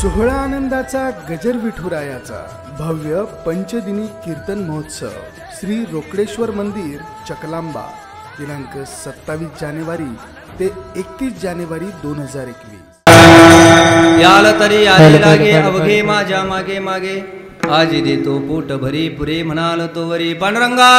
सोहळा आनंदाचा गजर विठुरायाचा भव्य पंचदिनी कीर्तन महोत्सव श्री रोकडेश्वर मंदिर चकलांबा दिनांक 27 जानेवारी ते 31 जानेवारी 2021। याल तरी आले लागे अवघे माझ्या मागे मागे आज देतो पोट भरी पुरे म्हणाल तो वरी पांडुरंगा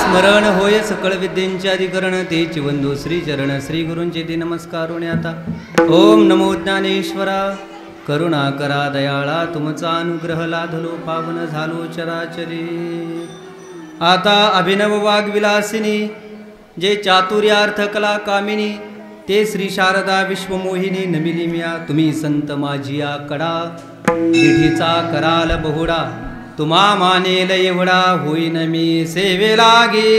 स्मरण होय सकळ विद्येचे अधिकरण तेची वंदू श्री चरण श्री गुरूंचे ते नमस्कार आता ओम नमो ज्ञानेश्वरा करुणा करा दयाळा तुमचा अनुग्रह लाधलो पावन झालो चराचरी। आता अभिनव वाग्विलासिनी जे चातुर्यार्थ कला कामिनी ते श्री शारदा विश्वमोहिनी नमिली म्या तुम्ही संत माझिया कडा विठीचा कराल बहुडा तुम्हा मानेल एवढा होईन मी सेवे लागे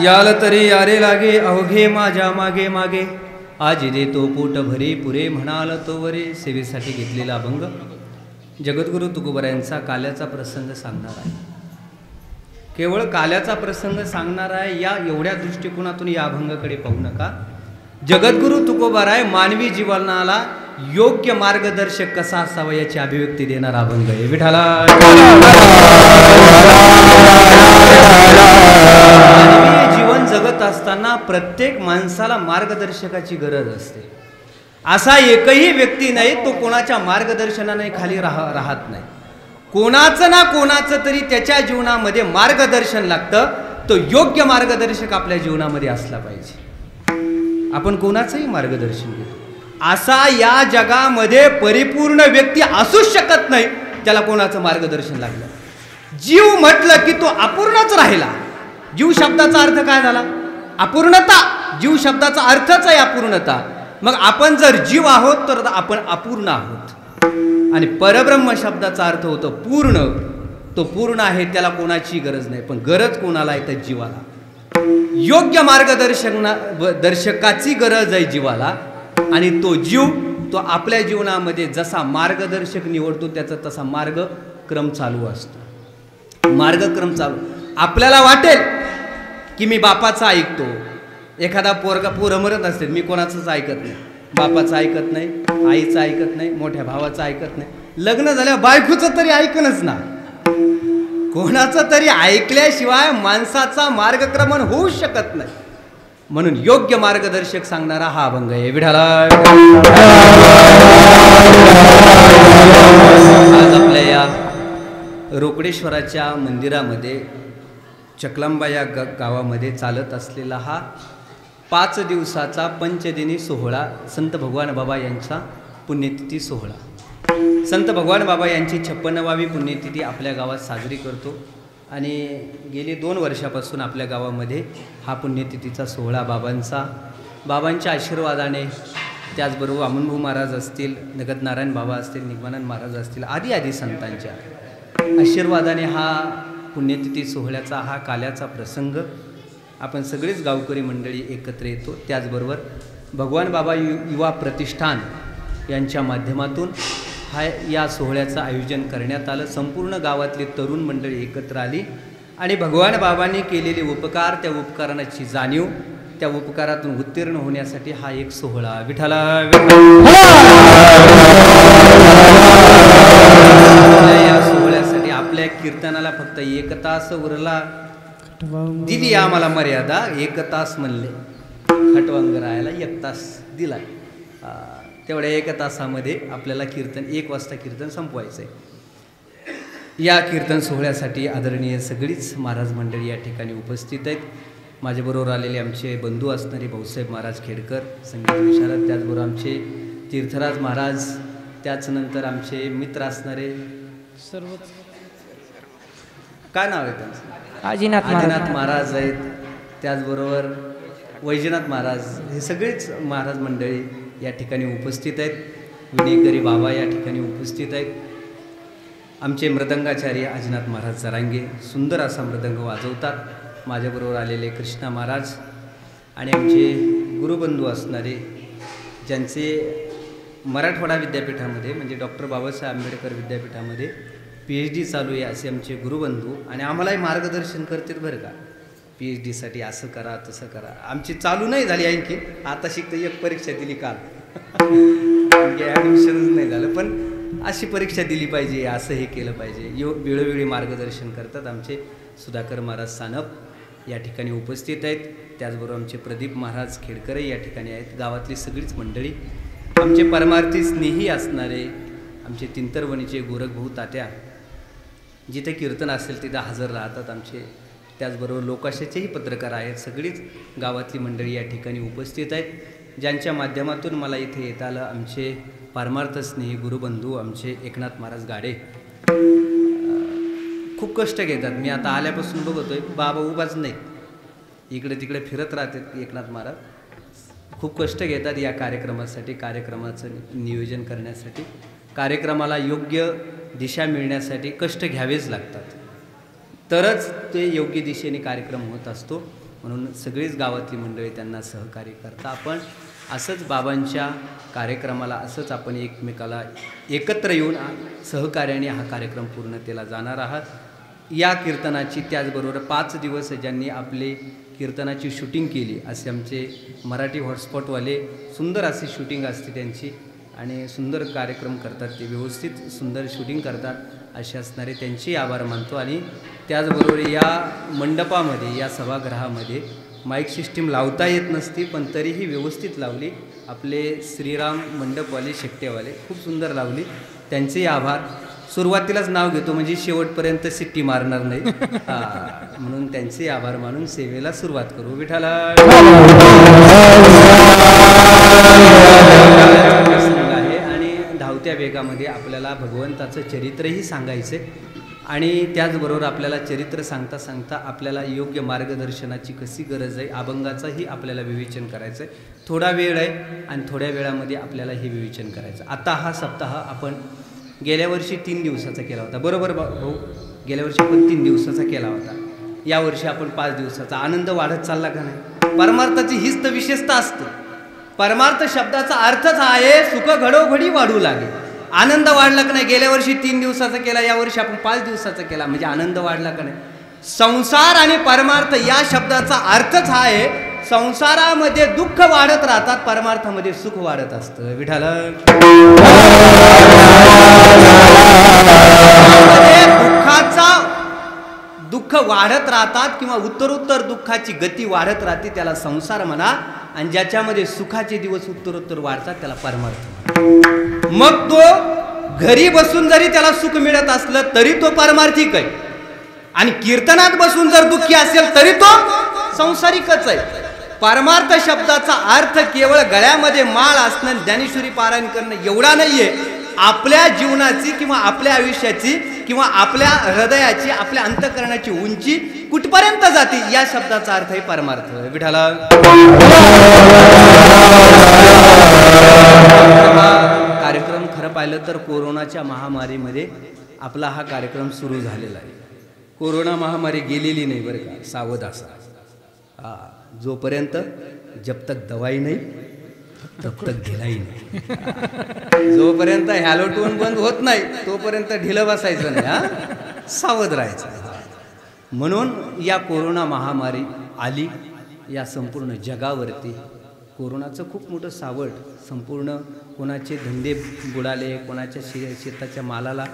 याल तरी यारे लागे अवघे माझ्या मागे मागे आज देतो पोट भरी पुरे म्हणाल तो वरे। सेवेसाठी घेतलेला अभंग जगद्गुरु तुकोबरायांचा काल्याचा प्रसंग सांगणार आहे। केवळ काल्याचा प्रसंग सांगणार आहे या एवढ्या दृष्टिकोनातून या अभंगाकडे पाहू नका। जगद्गुरु तुकोबराय मानवी जीवनाला योग्य मार्गदर्शक कसा असावा याची अभिव्यक्ती देणारा अभंग आहे। विठाला जीवन जगत असताना प्रत्येक माणसाला मार्गदर्शकाची गरज असते। असा एकही व्यक्ती नाही तो कोणाच्या मार्गदर्शनाने खाली राहत नाही। कोणाचं ना कोणाचं तरी त्याच्या जीवनामध्ये मार्गदर्शन लागतं। तो योग्य मार्गदर्शक आपल्या जीवनामध्ये असला पाहिजे। आपण कोणाचंही मार्गदर्शन घेतो असा या जगामध्ये परिपूर्ण व्यक्ती असूच शकत नाही त्याला कोणाचं मार्गदर्शन लागलं। जीव म्हटलं की तो अपूर्णच राहिला। जीव शब्दाचा अर्थ काय झाला? अपूर्णता। जीव शब्दाचा अर्थच आहे अपूर्णता। मग आपण जर जीव आहोत तर आपण अपूर्ण आहोत आणि परब्रह्म शब्दाचा अर्थ होतो पूर्ण। तो पूर्ण आहे त्याला कोणाची गरज नाही पण गरज कोणाला आहे तर जीवाला। योग्य मार्गदर्शकाची गरज आहे जीवाला आणि तो जीव तो आपल्या जीवनामध्ये जसा मार्गदर्शक निवडतो त्याचा तसा मार्गक्रम चालू असतो। मार्गक्रम चालू आपल्याला वाटेल की मी बापाचं ऐकतो। एखादा पोरं मरत असते मी कोणाचंच ऐकत नाही। बापाचं ऐकत नाही, आईचं ऐकत नाही, मोठ्या भावाचं ऐकत नाही। लग्न झाल्यावर बायकोचं तरी ऐकणच ना। कोणाचं तरी ऐकल्याशिवाय माणसाचा मार्गक्रमण होऊ शकत नाही। म्हणून योग्य मार्गदर्शक सांगणारा हा अभंग आहे। विठाला आज आपल्या या रोकडेश्वराच्या मंदिरामध्ये चकलांबा या गावामध्ये चालत असलेला हा 5 दिवसाचा पंचदिनी सोहळा संत भगवान बाबा यांचा पुण्यतिथी सोहळा। संत भगवान बाबा यांची 56वी पुण्यतिथी आपल्या गावात साजरी करतो आणि गेली 2 वर्षापासून आपल्या गावामध्ये हा पुण्यतिथीचा सोहळा बाबांच्या आशीर्वादाने, त्याचबरोबर वामनभाऊ महाराज असतील, नगदनारायण बाबा असतील, निगमानंद महाराज असतील, आदी संतांच्या आशीर्वादाने हा पुण्यतिथी सोहळ्याचा हा काल्याचा प्रसंग आपण सगळेच गावकरी मंडळी एकत्र येतो. त्याचबरोबर भगवान बाबा युवा प्रतिष्ठान यांच्या माध्यमातून या सोहळ्याचं आयोजन करण्यात आलं. संपूर्ण गावातली तरुण मंडळी एकत्र आली आणि भगवान बाबांनी केलेले उपकार, त्या उपकाराची जाणीव, त्या उपकारातून उत्तीर्ण होण्यासाठी हा एक सोहळा विठ्ठला या सोहळ्यासाठी आपल्या कीर्तनाला फक्त 1 तास उरला, दिली आम्हाला मर्यादा. 1 तास म्हणले, खटवांग राहायला 1 तास दिला. तेवढ्या 1 तासामध्ये आपल्याला कीर्तन 1 वाजता कीर्तन संपवायचं आहे. या कीर्तन सोहळ्यासाठी आदरणीय सगळीच महाराज मंडळी या ठिकाणी उपस्थित आहेत. माझ्याबरोबर आलेले आमचे बंधू असणारे भाऊसाहेब महाराज खेडकर संगीत विशारद, त्याचबरोबर आमचे तीर्थराज महाराज, त्याचनंतर आमचे मित्र असणारे सर्व, काय नाव आहे त्यांचं, आदिनाथ महाराज आहेत, त्याचबरोबर वैजनाथ महाराज, हे सगळेच महाराज मंडळी या ठिकाणी उपस्थित आहेत. विनेकरी बाबा या ठिकाणी उपस्थित आहेत. आमचे मृदंगाचार्य आजीनाथ महाराज जरांगे सुंदर असा मृदंग वाजवतात. माझ्याबरोबर आलेले कृष्णा महाराज आणि आमचे गुरुबंधू असणारे, ज्यांचे मराठवाडा विद्यापीठामध्ये म्हणजे डॉक्टर बाबासाहेब आंबेडकर विद्यापीठामध्ये PhD चालू आहे असे आमचे गुरुबंधू, आणि आम्हालाही मार्गदर्शन करतील बरं का, PhDसाठी असं करा तसं करा. आमची चालू नाही झाली आणखी, आता शिकतं. एक परीक्षा दिली काल, ॲडमिशनच नाही झालं, पण अशी परीक्षा दिली पाहिजे, असं हे केलं पाहिजे. वेळोवेळी मार्गदर्शन करतात. आमचे सुधाकर महाराज सानप या ठिकाणी उपस्थित आहेत. त्याचबरोबर आमचे प्रदीप महाराज खेडकरही या ठिकाणी आहेत. गावातली सगळीच मंडळी, आमचे परमार्थी स्नेही असणारे आमचे तिंतरवणीचे गोरखभाऊ तात्या, जिथे कीर्तन असेल तिथं हजर राहतात आमचे. त्याचबरोबर लोकाशाचेही पत्रकार आहेत. सगळीच गावातली मंडळी या ठिकाणी उपस्थित आहेत, ज्यांच्या माध्यमातून मला इथे येता आलं. आमचे परमार्थ स्नेही गुरुबंधू आमचे एकनाथ महाराज गाडे खूप कष्ट घेतात. मी आता आल्यापासून बघतोय बाबा उभाच नाही, इकडे तिकडे फिरत राहतात. एकनाथ महाराज खूप कष्ट घेतात या कार्यक्रमासाठी, कार्यक्रमाचं नियोजन करण्यासाठी, कार्यक्रमाला योग्य दिशा मिळण्यासाठी कष्ट घ्यावेच लागतात, तरच ते योग्य दिशेने कार्यक्रम होत असतो. म्हणून सगळीच गावातली मंडळी त्यांना सहकार्य करतात. आपण असंच बाबांच्या कार्यक्रमाला असंच आपण एकमेकाला एकत्र येऊन सहकार्याने हा कार्यक्रम पूर्णतेला जाणार आहात. या कीर्तनाची त्याचबरोबर 5 दिवस ज्यांनी आपले कीर्तनाची शूटिंग केली असे आमचे मराठी हॉटस्पॉटवाले, सुंदर अशी शूटिंग असते त्यांची आणि सुंदर कार्यक्रम करतात, ते व्यवस्थित सुंदर शूटिंग करतात, असे असणारे त्यांचे आभार मानतो. आणि त्याचबरोबर या मंडपामध्ये, या सभागृहामध्ये माईक सिस्टीम लावता येत नसती, पण तरीही व्यवस्थित लावली. आपले श्रीराम मंडपवाले शेट्टेवाले खूप सुंदर लावली, त्यांचे आभार. सुरुवातीलाच नाव घेतो म्हणजे शेवटपर्यंत सिट्टी मारणार नाही, म्हणून त्यांचे आभार मानून सेवेला सुरुवात करू. विठ्ठला आहे आणि धावत्या वेगामध्ये आपल्याला भगवंताचं चरित्रही सांगायचं आणि त्याचबरोबर आपल्याला चरित्र सांगता सांगता आपल्याला योग्य मार्गदर्शनाची कशी गरज आहे, अभंगाचंही आपल्याला विवेचन करायचं आहे. थोडा वेळ आहे आणि थोड्या वेळामध्ये आपल्याला हे विवेचन करायचं. आता हा सप्ताह आपण गेल्या वर्षी 3 दिवसाचा केला होता, बरोबर भाऊ? गेल्या वर्षी आपण 3 दिवसाचा केला होता, यावर्षी आपण 5 दिवसाचा. आनंद वाढत चालला का नाही? परमार्थाची हीच तर विशेषता असते. परमार्थ शब्दाचा अर्थच आहे सुख घडोघडी वाढू लागे. आनंद वाढला का नाही? गेल्या वर्षी 3 दिवसाचा केला, यावर्षी आपण 5 दिवसाचा केला, म्हणजे आनंद वाढला का नाही? संसार आणि परमार्थ या शब्दाचा अर्थच हा आहे, संसारामध्ये दुःख वाढत राहतात, परमार्थामध्ये सुख वाढत असतं. विठ्ठल दुःख वाढत राहतात किंवा उत्तरोत्तर दुःखाची गती वाढत राहते, त्याला संसार म्हणा. आणि ज्याच्यामध्ये सुखाचे दिवस उत्तरोत्तर वाढतात त्याला परमार्थ म्हणा. मग तो घरी बसून जरी त्याला सुख मिळत असलं तरी तो परमार्थिक आहे, आणि कीर्तनात बसून जर दुःखी असेल तरी तो संसारिकच आहे. परमार्थ शब्दाचा अर्थ केवळ गळ्यामध्ये माळ असणं, ज्ञानेश्वरी पारायण करणं एवढा नाहीये, आपल्या जीवनाची किंवा आपल्या आयुष्याची किंवा आपल्या हृदयाची, आपल्या अंतःकरणाची उंची कुठपर्यंत जाते या शब्दाचा अर्थ आहे परमार्थ. विठाला कार्यक्रम खरं पाहिलं तर कोरोनाच्या महामारीमध्ये आपला हा कार्यक्रम सुरू झालेला आहे. कोरोना महामारी गेलेली नाही बरं का, सावध असा. जोपर्यंत जब तक दवाई नाही तब तक ढिलाई नाही. जोपर्यंत हॅलोटोन बंद होत नाही तोपर्यंत ढिलं बसायचं नाही. सावध राहायचं. म्हणून या कोरोना महामारी आली या संपूर्ण जगावरती. कोरोनाचं खूप मोठं सावट, संपूर्ण कोणाचे धंदे बुडाले, कोणाच्या शेताच्या मालाला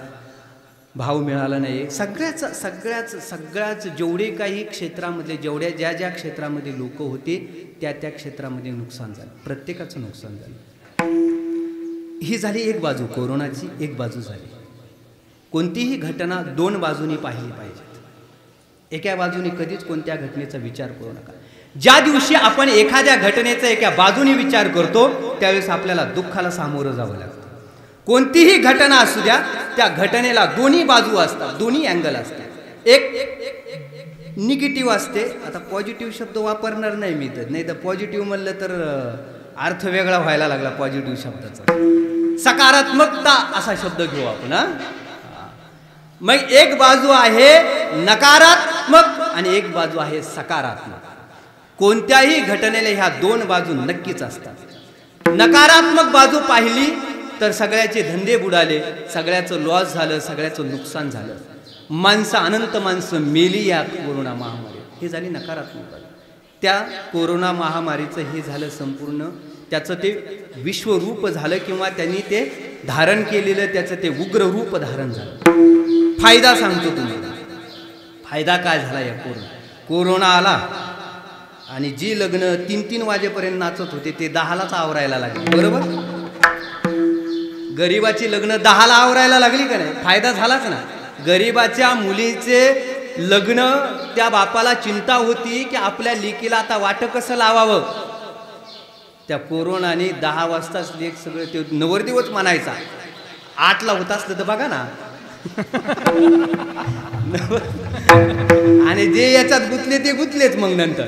भाव मिळाला नाही. सगळ्याच जेवढे काही क्षेत्रामधले, ज्या ज्या क्षेत्रामध्ये लोक होते त्या क्षेत्रामध्ये नुकसान झालं. प्रत्येकाचं नुकसान झालं. ही झाली एक बाजू, कोरोनाची एक बाजू झाली. कोणतीही घटना दोन बाजूनी पाहिली पाहिजेत. एका बाजूनी कधीच कोणत्या घटनेचा विचार करू नका. ज्या दिवशी आपण एखाद्या घटनेचा एका बाजूनी विचार करतो त्यावेळेस आपल्याला दुःखाला सामोरं जावं लागतं. कोणतीही घटना असू द्या, त्या घटनेला दोन्ही बाजू असतात, दोन्ही अँगल असतात. एक निगेटिव्ह असते. आता पॉझिटिव्ह शब्द वापरणार नाही मी तर, नाही तर पॉझिटिव्ह म्हणलं तर अर्थ वेगळा व्हायला लागला पॉझिटिव्ह शब्दाचा. सकारात्मकता असा शब्द घेऊ आपण. मग एक बाजू आहे नकारात्मक आणि एक बाजू आहे सकारात्मक. कोणत्याही घटनेला ह्या दोन बाजू नक्कीच असतात. नकारात्मक बाजू पाहिली तर सगळ्याचे धंदे बुडाले, सगळ्याचं लॉस झालं, सगळ्याचं नुकसान झालं. अनंत माणसं मेली या कोरोना महामारी. हे झाली नकारात्मक बाजू. त्या कोरोना महामारीचं हे झालं संपूर्ण, त्याचं ते विश्वरूप झालं किंवा त्यांनी ते धारण केलेलं त्याचं ते उग्र रूप धारण झालं. फायदा सांगतो तुम्हाला. फायदा काय झाला या कोरोना आला आणि जी लग्न 3-3 वाजेपर्यंत नाचत होते ते 10लाच आवरायला लागले. बरोबर, गरीबाची लग्न 10ला आवरायला लागली का नाही? फायदा झालाच ना. गरीबाच्या मुलीचे लग्न, त्या बापाला चिंता होती की आपल्या लेकीला आता वाट कसं लावावं. त्या कोरोनाने 10 वाजताच लेक सगळं ते नवरदेवच म्हणायचा. 8ला होत असलं तर बघा ना. आणि जे याच्यात गुंतले ते गुंतलेच. मग नंतर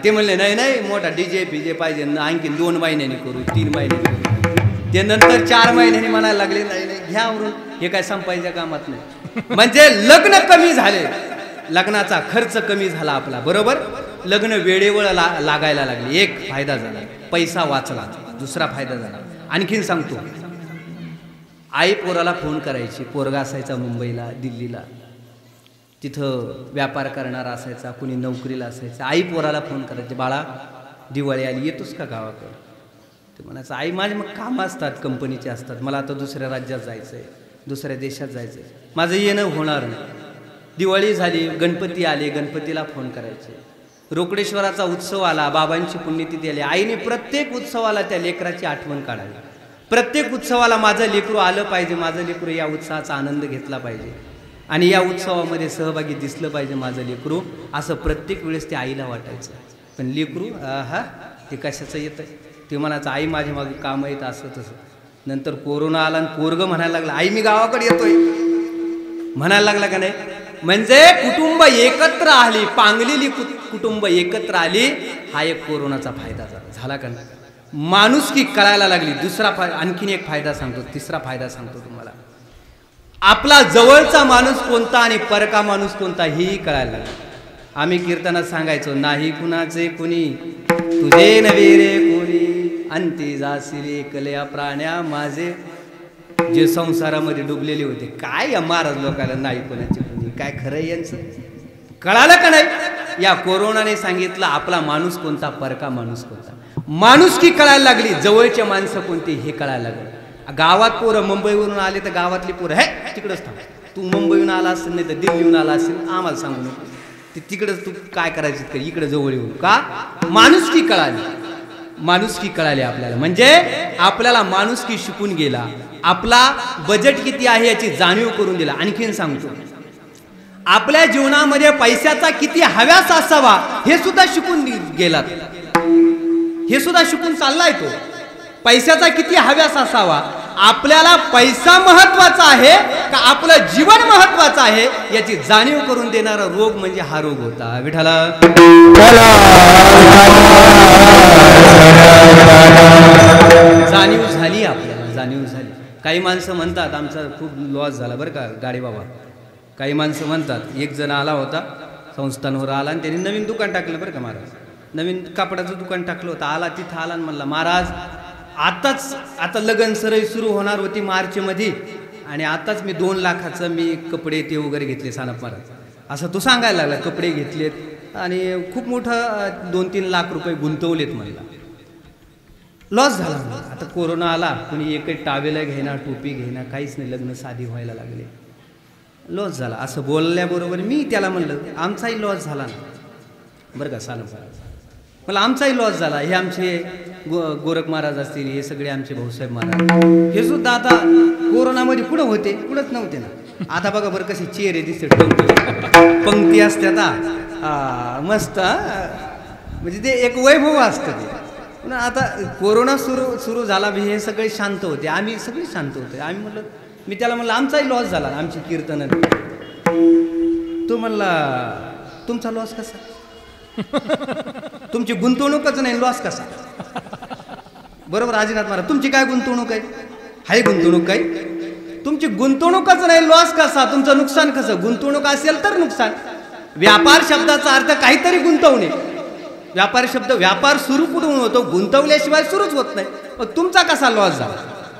ते म्हणले नाही मोठा डीजे फिजे पाहिजे, आणखीन 2 महिन्यांनी करू, 3 महिन्यांनी करू. ते नंतर 4 महिन्यांनी म्हणायला लागले नाही घ्या आवरून, हे काय संपायच्या कामात नाही. म्हणजे लग्न कमी झाले, लग्नाचा खर्च कमी झाला आपला. बरोबर, लग्न वेळेवर लागायला लागले. एक फायदा झाला, पैसा वाचला. दुसरा फायदा झाला आणखीन सांगतो. आई पोराला फोन करायची. पोरगा असायचा मुंबईला, दिल्लीला, तिथं व्यापार करणारा असायचा, कुणी नोकरीला असायचा. आई पोराला फोन करायचे, बाळा दिवाळी आली, येतोस का गावाकडं? ते म्हणायचं आई माझे मग कामं असतात, कंपनीचे असतात, मला आता दुसऱ्या राज्यात जायचं आहे, दुसऱ्या देशात जायचं आहे, माझं येणं होणार नाही. दिवाळी झाली, गणपती आले, गणपतीला फोन करायचे. रोकडेश्वराचा उत्सव आला, बाबांची पुण्यतिथी आली, आईने प्रत्येक उत्सवाला त्या लेकराची आठवण काढावी. प्रत्येक उत्सवाला माझं लेकरू आलं पाहिजे, माझं लेकरू या उत्सवाचा आनंद घेतला पाहिजे आणि या उत्सवामध्ये सहभागी दिसलं पाहिजे माझं लेकरू, असं प्रत्येक वेळेस ते आईला वाटायचं. पण लेकरू ते कशाचं येतं? ते म्हणायचं आई माझ्या मागे कामं येतं, असं तसं. नंतर कोरोना आला आणि पोरगं म्हणायला लागला आई मी गावाकडे येतोय म्हणायला लागला का नाही? म्हणजे कुटुंब एकत्र आली, पांगलेली कुटुंब एकत्र आली. हा एक कोरोनाचा फायदा झाला का नाही? माणुसकी कळायला लागली. दुसरा आणखीन एक फायदा सांगतो, तिसरा फायदा सांगतो तुम्हाला. आपला जवळचा माणूस कोणता आणि परका माणूस कोणता हेही कळायला लागलं. आम्ही कीर्तनात सांगायचो, नाही कुणाचे कुणी तुझे नवे रे कोणी, अंती जासिले कल्या प्राण्या माझे. जे संसारामध्ये डुबलेले होते, काय या महाराज लोकांना नाही कोणाचे कुणी, काय खरं यांचं कळालं का नाही? या कोरोनाने सांगितलं आपला माणूस कोणता, परका माणूस कोणता. माणुसकी कळायला लागली, जवळचे माणसं कोणती हे कळायला लागलं. गावात पोरं मुंबईवरून आले तर गावातली पोरं हे तिकडंच थांब, तू मुंबईहून आला असेल नाही तर दिल्लीहून आला असेल आम्हाला सांगू नको, ते तिकडंच तू काय करायचं कर, इकडे जवळ येऊन का. माणुसकी कळाली, माणुसकी कळाली आपल्याला. म्हणजे आपल्याला माणुसकी शिकून गेला, आपला बजेट किती आहे याची जाणीव करून दिला. आणखीन सांगतो, आपल्या जीवनामध्ये पैशाचा किती हव्यास असावा हे सुद्धा शिकून गेलात, हे सुद्धा शिकून चाललाय तो. पैशाचा किती हव्यास असावा, आपल्याला पैसा महत्वाचा आहे का आपलं जीवन महत्वाचं आहे याची जाणीव करून देणारा रोग म्हणजे हा रोग होता. विठ्ठला जाणीव झाली, आपल्याला जाणीव झाली. काही माणसं म्हणतात आमचा खूप लॉस झाला बरं का गाडी बाबा. काही माणसं म्हणतात एक जण आला होता संस्थानवर आला आणि त्यांनी नवीन दुकान टाकलं बरं का महाराज, नवीन कापडाचं दुकान टाकलं होतं. आला तिथं आला आणि म्हणला महाराज आता लगन सरई सुरू होणार होती मार्चमध्ये आणि आताच मी 2 लाखाचं मी कपडे ते वगैरे घेतले सानप महाराज, असं तो सांगायला लागला. कपडे घेतलेत आणि खूप मोठं 2-3 लाख रुपये गुंतवलेत म्हणला. लॉस झाला. आता कोरोना आला, कुणी एकही टावेला घेणार, टोपी घेणार, काहीच नाही, लग्न साधी व्हायला लागले, लॉस झाला. असं बोलल्याबरोबर मी त्याला म्हणलं आमचाही लॉस झाला ना बरं का सानप महाराज, मला आमचाही लॉस झाला. हे आमचे गोरख महाराज असतील, हे सगळे आमचे भाऊसाहेब महाराज, हे सुद्धा आता कोरोनामध्ये कुठं होते, कुठंच नव्हते ना. आता बघा बरं कसे चेहरे दिसते, पंक्ती असतात मस्त, म्हणजे ते एक वैभव असतं ते. पण आता कोरोना सुरू झाला, हे सगळे शांत होते, आम्ही सगळे शांत होते. आम्ही म्हणलं, मी त्याला म्हणलं आमचाही लॉस झाला, आमची कीर्तन. तो म्हणला तुमचा लॉस कसा, तुमची गुंतवणूकच नाही, लॉस कसा. बरोबर आजीनाथ महाराज, तुमची काय गुंतवणूक आहे, हाय गुंतवणूक काय, तुमची गुंतवणूकच नाही, लॉस कसा, तुमचं नुकसान कसं. गुंतवणूक असेल तर नुकसान. व्यापार शब्दाचा अर्थ काहीतरी गुंतवणे. व्यापार शब्द, व्यापार सुरू कुठून होतो, गुंतवल्याशिवाय सुरूच होत नाही. मग तुमचा कसा लॉस झाला.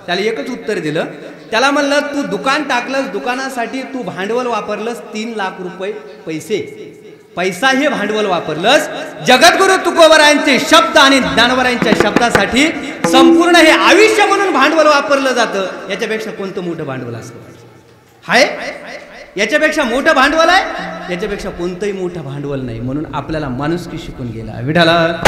त्याला एकच उत्तर दिलं. त्याला म्हणलं तू दुकान टाकलंस, दुकानासाठी तू भांडवल वापरलंस 3 लाख रुपये पैसा हे भांडवल वापरलंस. जगद्गुरु तुकोबरायांचे शब्द आणि ज्ञानवरायांच्या शब्दासाठी संपूर्ण हे आयुष्य म्हणून भांडवल वापरलं जातं. याच्यापेक्षा कोणतं मोठं भांडवल असलं हाय, याच्यापेक्षा मोठं भांडवल आहे, याच्यापेक्षा कोणतंही मोठं भांडवल नाही. म्हणून आपल्याला माणुसकी शिकून गेला. विठाला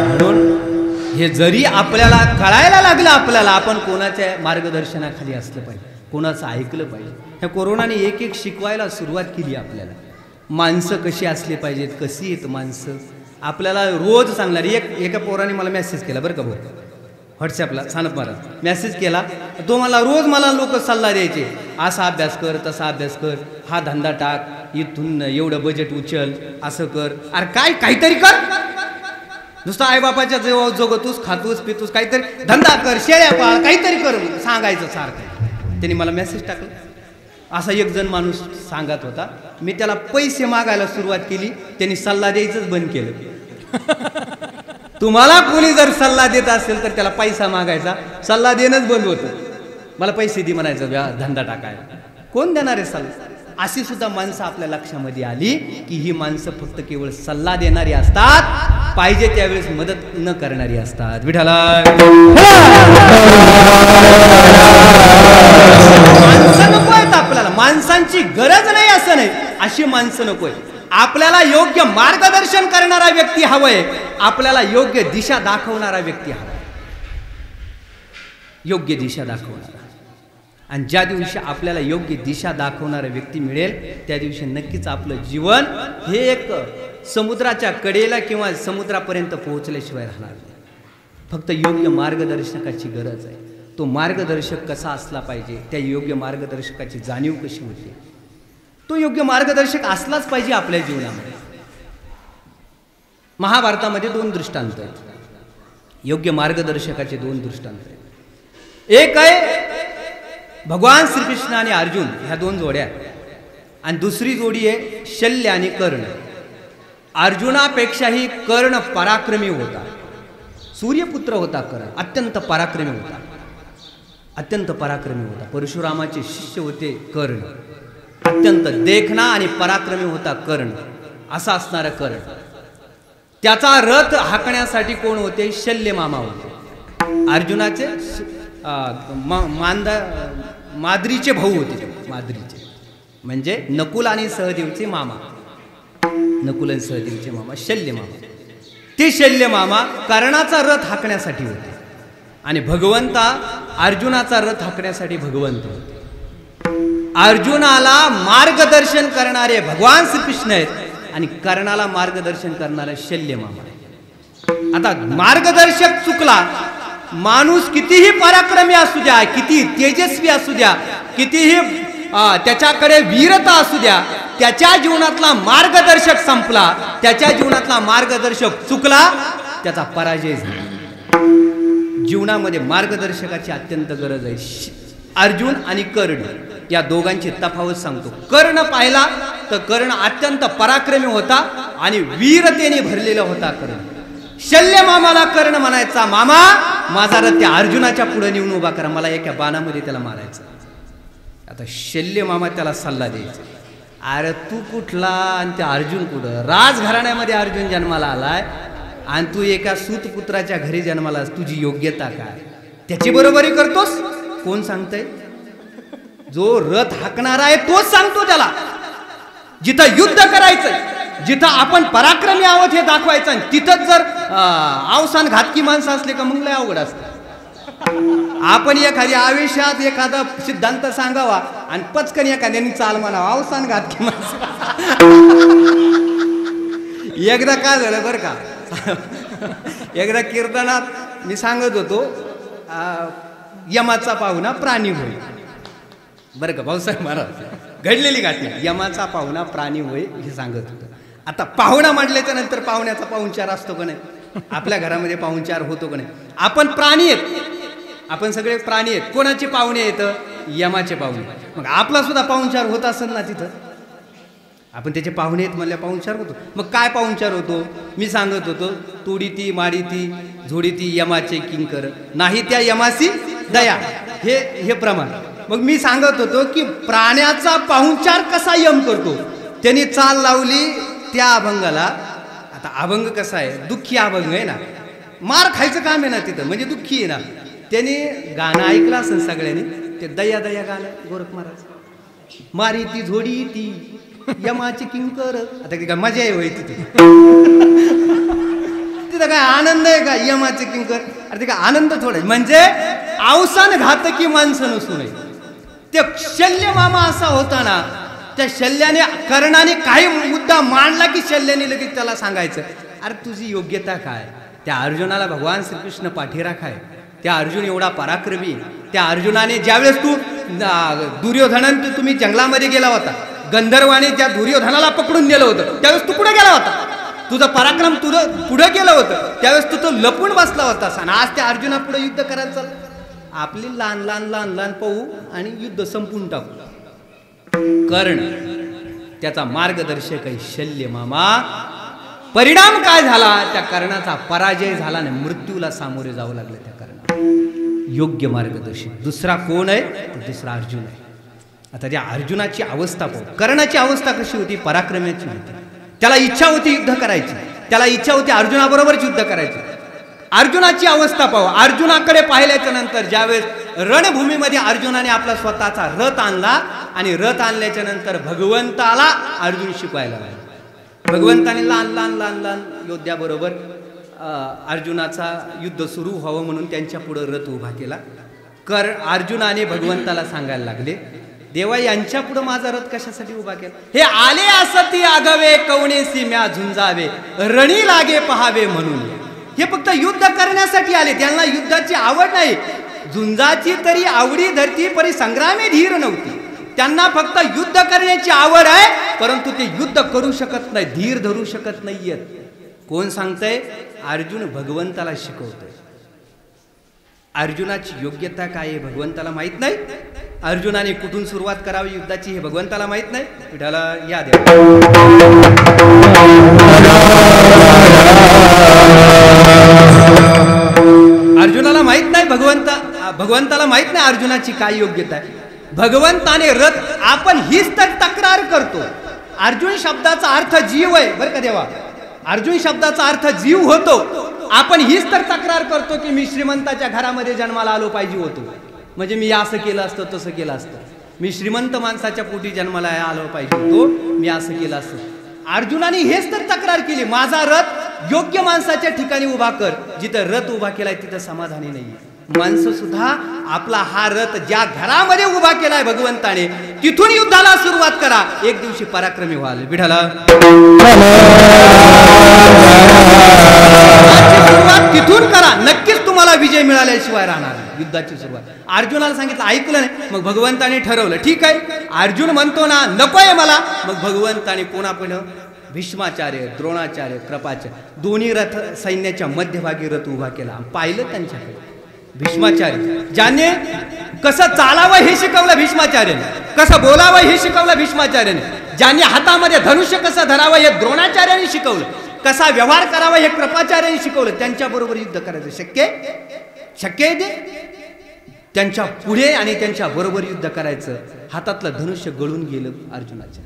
म्हणून हे जरी आपल्याला कळायला लागलं, आपल्याला आपण कोणाच्या मार्गदर्शनाखाली असलं पाहिजे, कोणाचं ऐकलं पाहिजे. ह्या कोरोनाने एक शिकवायला सुरुवात केली आपल्याला. माणसं कशी असले पाहिजेत, कशी आहेत माणसं, आपल्याला रोज सांगणारी. एका पोराने मला मेसेज केला बरं का भाऊ, व्हॉट्सॲपला सानप महाराज मेसेज केला. तो मला रोज मला लोक सल्ला द्यायचे, असा अभ्यास कर, तसा अभ्यास कर, हा धंदा टाक, इथून एवढं बजेट उचल, असं कर. अरे काय, काहीतरी कर, नुसतं आईबापाच्या जेव्हा जगतूस, खातूस पितूस, काहीतरी धंदा कर, शेळ्या पाळ, काहीतरी कर सांगायचं सारखं. त्यांनी मला मेसेज टाकला. असा एक जण माणूस सांगत होता. मी त्याला पैसे मागायला सुरुवात केली, त्यांनी सल्ला द्यायचंच बंद केलं. तुम्हाला कोणी जर सल्ला देत असेल तर त्याला पैसा मागायचा, सल्ला देणंच बंद होतं. मला पैसे दे म्हणायचं धंदा टाकायला, कोण देणार आहे सल्ला. अशी सुद्धा माणसं आपल्या लक्षामध्ये आली की ही माणसं फक्त केवळ सल्ला देणारी असतात, पाहिजे त्यावेळेस मदत न करणारी असतात. विठाला माणसं नको आहेत आपल्याला, माणसांची गरज नाही असं नाही, अशी माणसं नकोय. आपल्याला योग्य मार्गदर्शन करणारा व्यक्ती हवंय, आपल्याला योग्य दिशा दाखवणारा व्यक्ती हवा, योग्य दिशा दाखवणारा. आणि ज्या दिवशी आपल्याला योग्य दिशा दाखवणारा व्यक्ती मिळेल त्या दिवशी नक्कीच आपलं जीवन हे एक समुद्राच्या कडेला किंवा समुद्रापर्यंत पोहोचल्याशिवाय राहणार नाही. फक्त योग्य मार्गदर्शकाची गरज आहे. तो मार्गदर्शक कसा असला पाहिजे, त्या योग्य मार्गदर्शकाची जाणीव कशी होते, तो योग्य मार्गदर्शक असलाच पाहिजे आपल्या जीवनामध्ये. महाभारतामध्ये 2 दृष्टांत आहेत, योग्य मार्गदर्शकाचे 2 दृष्टांत आहेत. एक आहे भगवान श्रीकृष्ण आणि अर्जुन ह्या 2 जोड्या, आणि दुसरी जोडी आहे शल्य आणि कर्ण. अर्जुनापेक्षाही कर्ण पराक्रमी होता, सूर्यपुत्र होता कर्ण, अत्यंत पराक्रमी होता, अत्यंत पराक्रमी होता. परशुरामाचे शिष्य होते कर्ण, अत्यंत देखणा आणि पराक्रमी होता कर्ण. असा असणारा कर्ण, त्याचा रथ हाकण्यासाठी कोण होते, शल्य मामा होते. अर्जुनाचे माद्रीचे भाऊ होते, माद्रीचे म्हणजे नकुल आणि सहदेवचे मामा, नकुल आणि सहदेवचे मामा शल्य मामा. ते शल्य मामा कर्णाचा रथ हाकण्यासाठी होते आणि भगवंता अर्जुनाचा रथ हाकण्यासाठी भगवंत होते. अर्जुनाला मार्गदर्शन करणारे भगवान श्रीकृष्ण आहेत आणि कर्णाला मार्गदर्शन करणारा शल्य मामा आहे. आता मार्गदर्शक चुकला, माणूस कितीही पराक्रमी असू द्या, किती तेजस्वी असू द्या, कितीही त्याच्याकडे वीरता असू द्या, त्याच्या जीवनातला मार्गदर्शक संपला, त्याच्या जीवनातला मार्गदर्शक चुकला, त्याचा पराजय झाला. जीवनामध्ये मार्गदर्शकाची अत्यंत गरज आहे. अर्जुन आणि कर्ण या दोघांची तफावत सांगतो. कर्ण पाहिला तर कर्ण अत्यंत पराक्रमी होता आणि वीरतेने भरलेला होता कर्ण. शल्य मामाला कर्ण म्हणायचा, मामा माझा रथ त्या अर्जुनाच्या पुढे नेऊन उभा करा, मला एका बाणामध्ये त्याला मारायचं. आता शल्य मामा त्याला सल्ला द्यायचा, अरे तू कुठला आणि त्या अर्जुन कुठं? राजघराण्यामध्ये अर्जुन जन्माला आलाय आणि तू एका सूतपुत्राच्या घरी जन्माला, तुझी योग्यता काय? त्याची बरोबरी करतोस? कोण सांगतय? जो रथ हाकणारा आहे तोच सांगतो त्याला. जिथं युद्ध करायचं, जिथं आपण पराक्रमी आहोत हे दाखवायचं, तिथंच जर अवसान घातकी माणसं असले का मग लय अवघड असतं. आपण एखादी आवेशात एखादा सिद्धांत सांगावा आणि पचकन एखाद्याने चाल म्हणावा, अवसान घातकी माणसं. एकदा काय झालं बरं का, एकदा कीर्तनात मी सांगत होतो, यमाचा पाहुणा प्राणी होय. बरं का भाऊसाहेब महाराज, घडलेली घटना, यमाचा पाहुणा प्राणी होय हे सांगत होतं. आता पाहुणा म्हटल्याच्या नंतर पाहुण्याचा पाहुणचार असतो का नाही? आपल्या घरामध्ये पाहुणचार होतो का नाही? आपण प्राणी आहेत, आपण सगळे प्राणी आहेत. कोणाचे पाहुणे येतं? यमाचे पाहुणे. मग आपला सुद्धा पाहुणचार होत असेल ना तिथं? आपण त्याचे पाहुणे आहेत म्हणल्या पाहुणचार होतो. मग काय पाहुणचार होतो? मी सांगत होतो, तोडीती माडीती झोडीती यमाचे किंकर, नाही त्या यमासी दया, हे प्रमाण. मग मी सांगत होतो की प्राण्याचा पाहुणचार कसा यम करतो. त्यांनी चाल लावली त्या अभंगाला. आता अभंग कसा आहे? दुःखी अभंग आहे ना, मार खायचं काम आहे ना तिथं, म्हणजे दुःखी आहे ना. त्यांनी गाणं ऐकलं असेल सगळ्यांनी, ते दया दया गाणं गोरख महाराज, मारी ती झोडी ती यमाची किंकर. आता काय मजा आहे होय तिथे? तिथं काय आनंद आहे का? यमाचे किंकर. अरे ते काय आनंद थोडा, म्हणजे अवसान घातकी माणसं नसू नये. ते शल्य मामा असा होता ना, त्या शल्याने कर्णाने काही मुद्दा मांडला की शल्याने लगेच त्याला सांगायचं, अरे तुझी योग्यता काय? त्या अर्जुनाला भगवान श्रीकृष्ण पाठीराखा आहे. त्या अर्जुन एवढा पराक्रमी. त्या अर्जुनाने ज्यावेळेस तू दुर्योधनान तुम्ही जंगलामध्ये गेला होता, गंधर्वाने ज्या दुर्योधनाला पकडून नेलं होतं, त्यावेळेस तू पुढे गेला होता. तुझं पराक्रम तुझं पुढे गेलं होतं, त्यावेळेस तू तो लपून बसला होतास. आणि आज त्या अर्जुना पुढे युद्ध करायला चाल. आपली लहान लहान लहान लहान पाहू आणि युद्ध संपून टाकू. कर्ण त्याचा मार्गदर्शक आहे शल्य मामा. परिणाम काय झाला? त्या कर्णाचा पराजय झाला आणि मृत्यूला सामोरे जावं लागलं त्या कर्णाला. योग्य मार्गदर्शक दुसरा कोण आहे? दुसरा अर्जुन आहे. आता त्या अर्जुनाची अवस्था पाहू. कर्णाची अवस्था कशी होती? पराक्रमाची होती. त्याला इच्छा होती युद्ध करायची, त्याला इच्छा होती अर्जुनाबरोबरच युद्ध करायची. अर्जुनाची अवस्था पाहू. अर्जुनाकडे पाहिल्याच्या नंतर ज्यावेळेस रणभूमीमध्ये अर्जुनाने आपला स्वतःचा रथ आणला आणि रथ आणल्याच्या नंतर भगवंताला अर्जुन शिकवायला लागला. भगवंताने लहान लहान लहान लहान योद्ध्याबरोबर अर्जुनाचा युद्ध सुरू व्हावं म्हणून त्यांच्या पुढे रथ उभा केला. अर्जुनाने भगवंताला सांगायला लागले, देवा यांच्या पुढे माझा रथ कशासाठी उभा केला? हे आले असती आगवे कवणेसी म्या झुंजावे, रणी लागे पहावे म्हणून. हे फक्त युद्ध करण्यासाठी आले, त्यांना युद्धाची आवड नाही. झुंजाची तरी आवडी धरती परी संग्रामी धीर नव्हती. त्यांना फक्त युद्ध करण्याची आवड आहे, परंतु ते युद्ध करू शकत नाही, धीर धरू शकत नाहीयेत. कोण सांगतंय? अर्जुन भगवंताला शिकवतोय. अर्जुनाची योग्यता काय आहे भगवंताला माहित नाही. अर्जुनाने कुठून सुरुवात करावी युद्धाची हे भगवंताला माहित नाही. विठाला या द्या. अर्जुनाला माहित नाही, भगवंताला माहित नाही अर्जुनाची काय योग्यता आहे. भगवंताने रथ, आपण हीच तर तक्रार करतो. अर्जुन शब्दाचा अर्थ जीव आहे बरं का देवा. अर्जुन शब्दाचा अर्थ जीव होतो. आपण हीच तर तक्रार करतो की मी श्रीमंताच्या घरामध्ये जन्माला आलो पाहिजे होतो, म्हणजे मी असं केलं असतं तसं केलं असतं. मी श्रीमंत माणसाच्या पोटी जन्माला आलो पाहिजे होतो, मी असं केलं असतं. अर्जुनाने हेच तर तक्रार केली, माझा रथ योग्य माणसाच्या ठिकाणी उभा कर. जिथं रथ उभा केलाय तिथं समाधानी नाही. माणसं सुद्धा आपला हा रथ ज्या घरामध्ये उभा केलाय भगवंताने तिथून युद्धाला सुरुवात करा, एक दिवशी पराक्रमी व्हाल. विठाला सुरुवात तिथून करा, नक्कीच तुम्हाला विजय मिळाल्याशिवाय राहणार नाही. युद्धाची सुरुवात अर्जुनाला सांगितलं, ऐकलं नाही. मग भगवंताने ठरवलं, ठीक आहे अर्जुन म्हणतो ना नकोय मला. मग भगवंताने पुन्हा भीष्माचार्य, द्रोणाचार्य, कृपाचार्य दोन्ही रथ सैन्याच्या मध्यभागी रथ उभा केला. पाहिलं त्यांच्याकडे भीष्माचार्य, ज्याने कसं चालावं हे शिकवलं भीष्माचार्याने, कसं बोलावं हे शिकवलं भीष्माचार्याने, ज्याने हातामध्ये धनुष्य कसं धरावं हे द्रोणाचार्याने शिकवलं, कसा व्यवहार करावा हे कृपाचार्याने शिकवलं. त्यांच्याबरोबर युद्ध करायचं शक्य आहे ते? त्यांच्या पुढे आणि त्यांच्या बरोबर युद्ध करायचं. हातातलं धनुष्य गळून गेलं, अर्जुनाच्या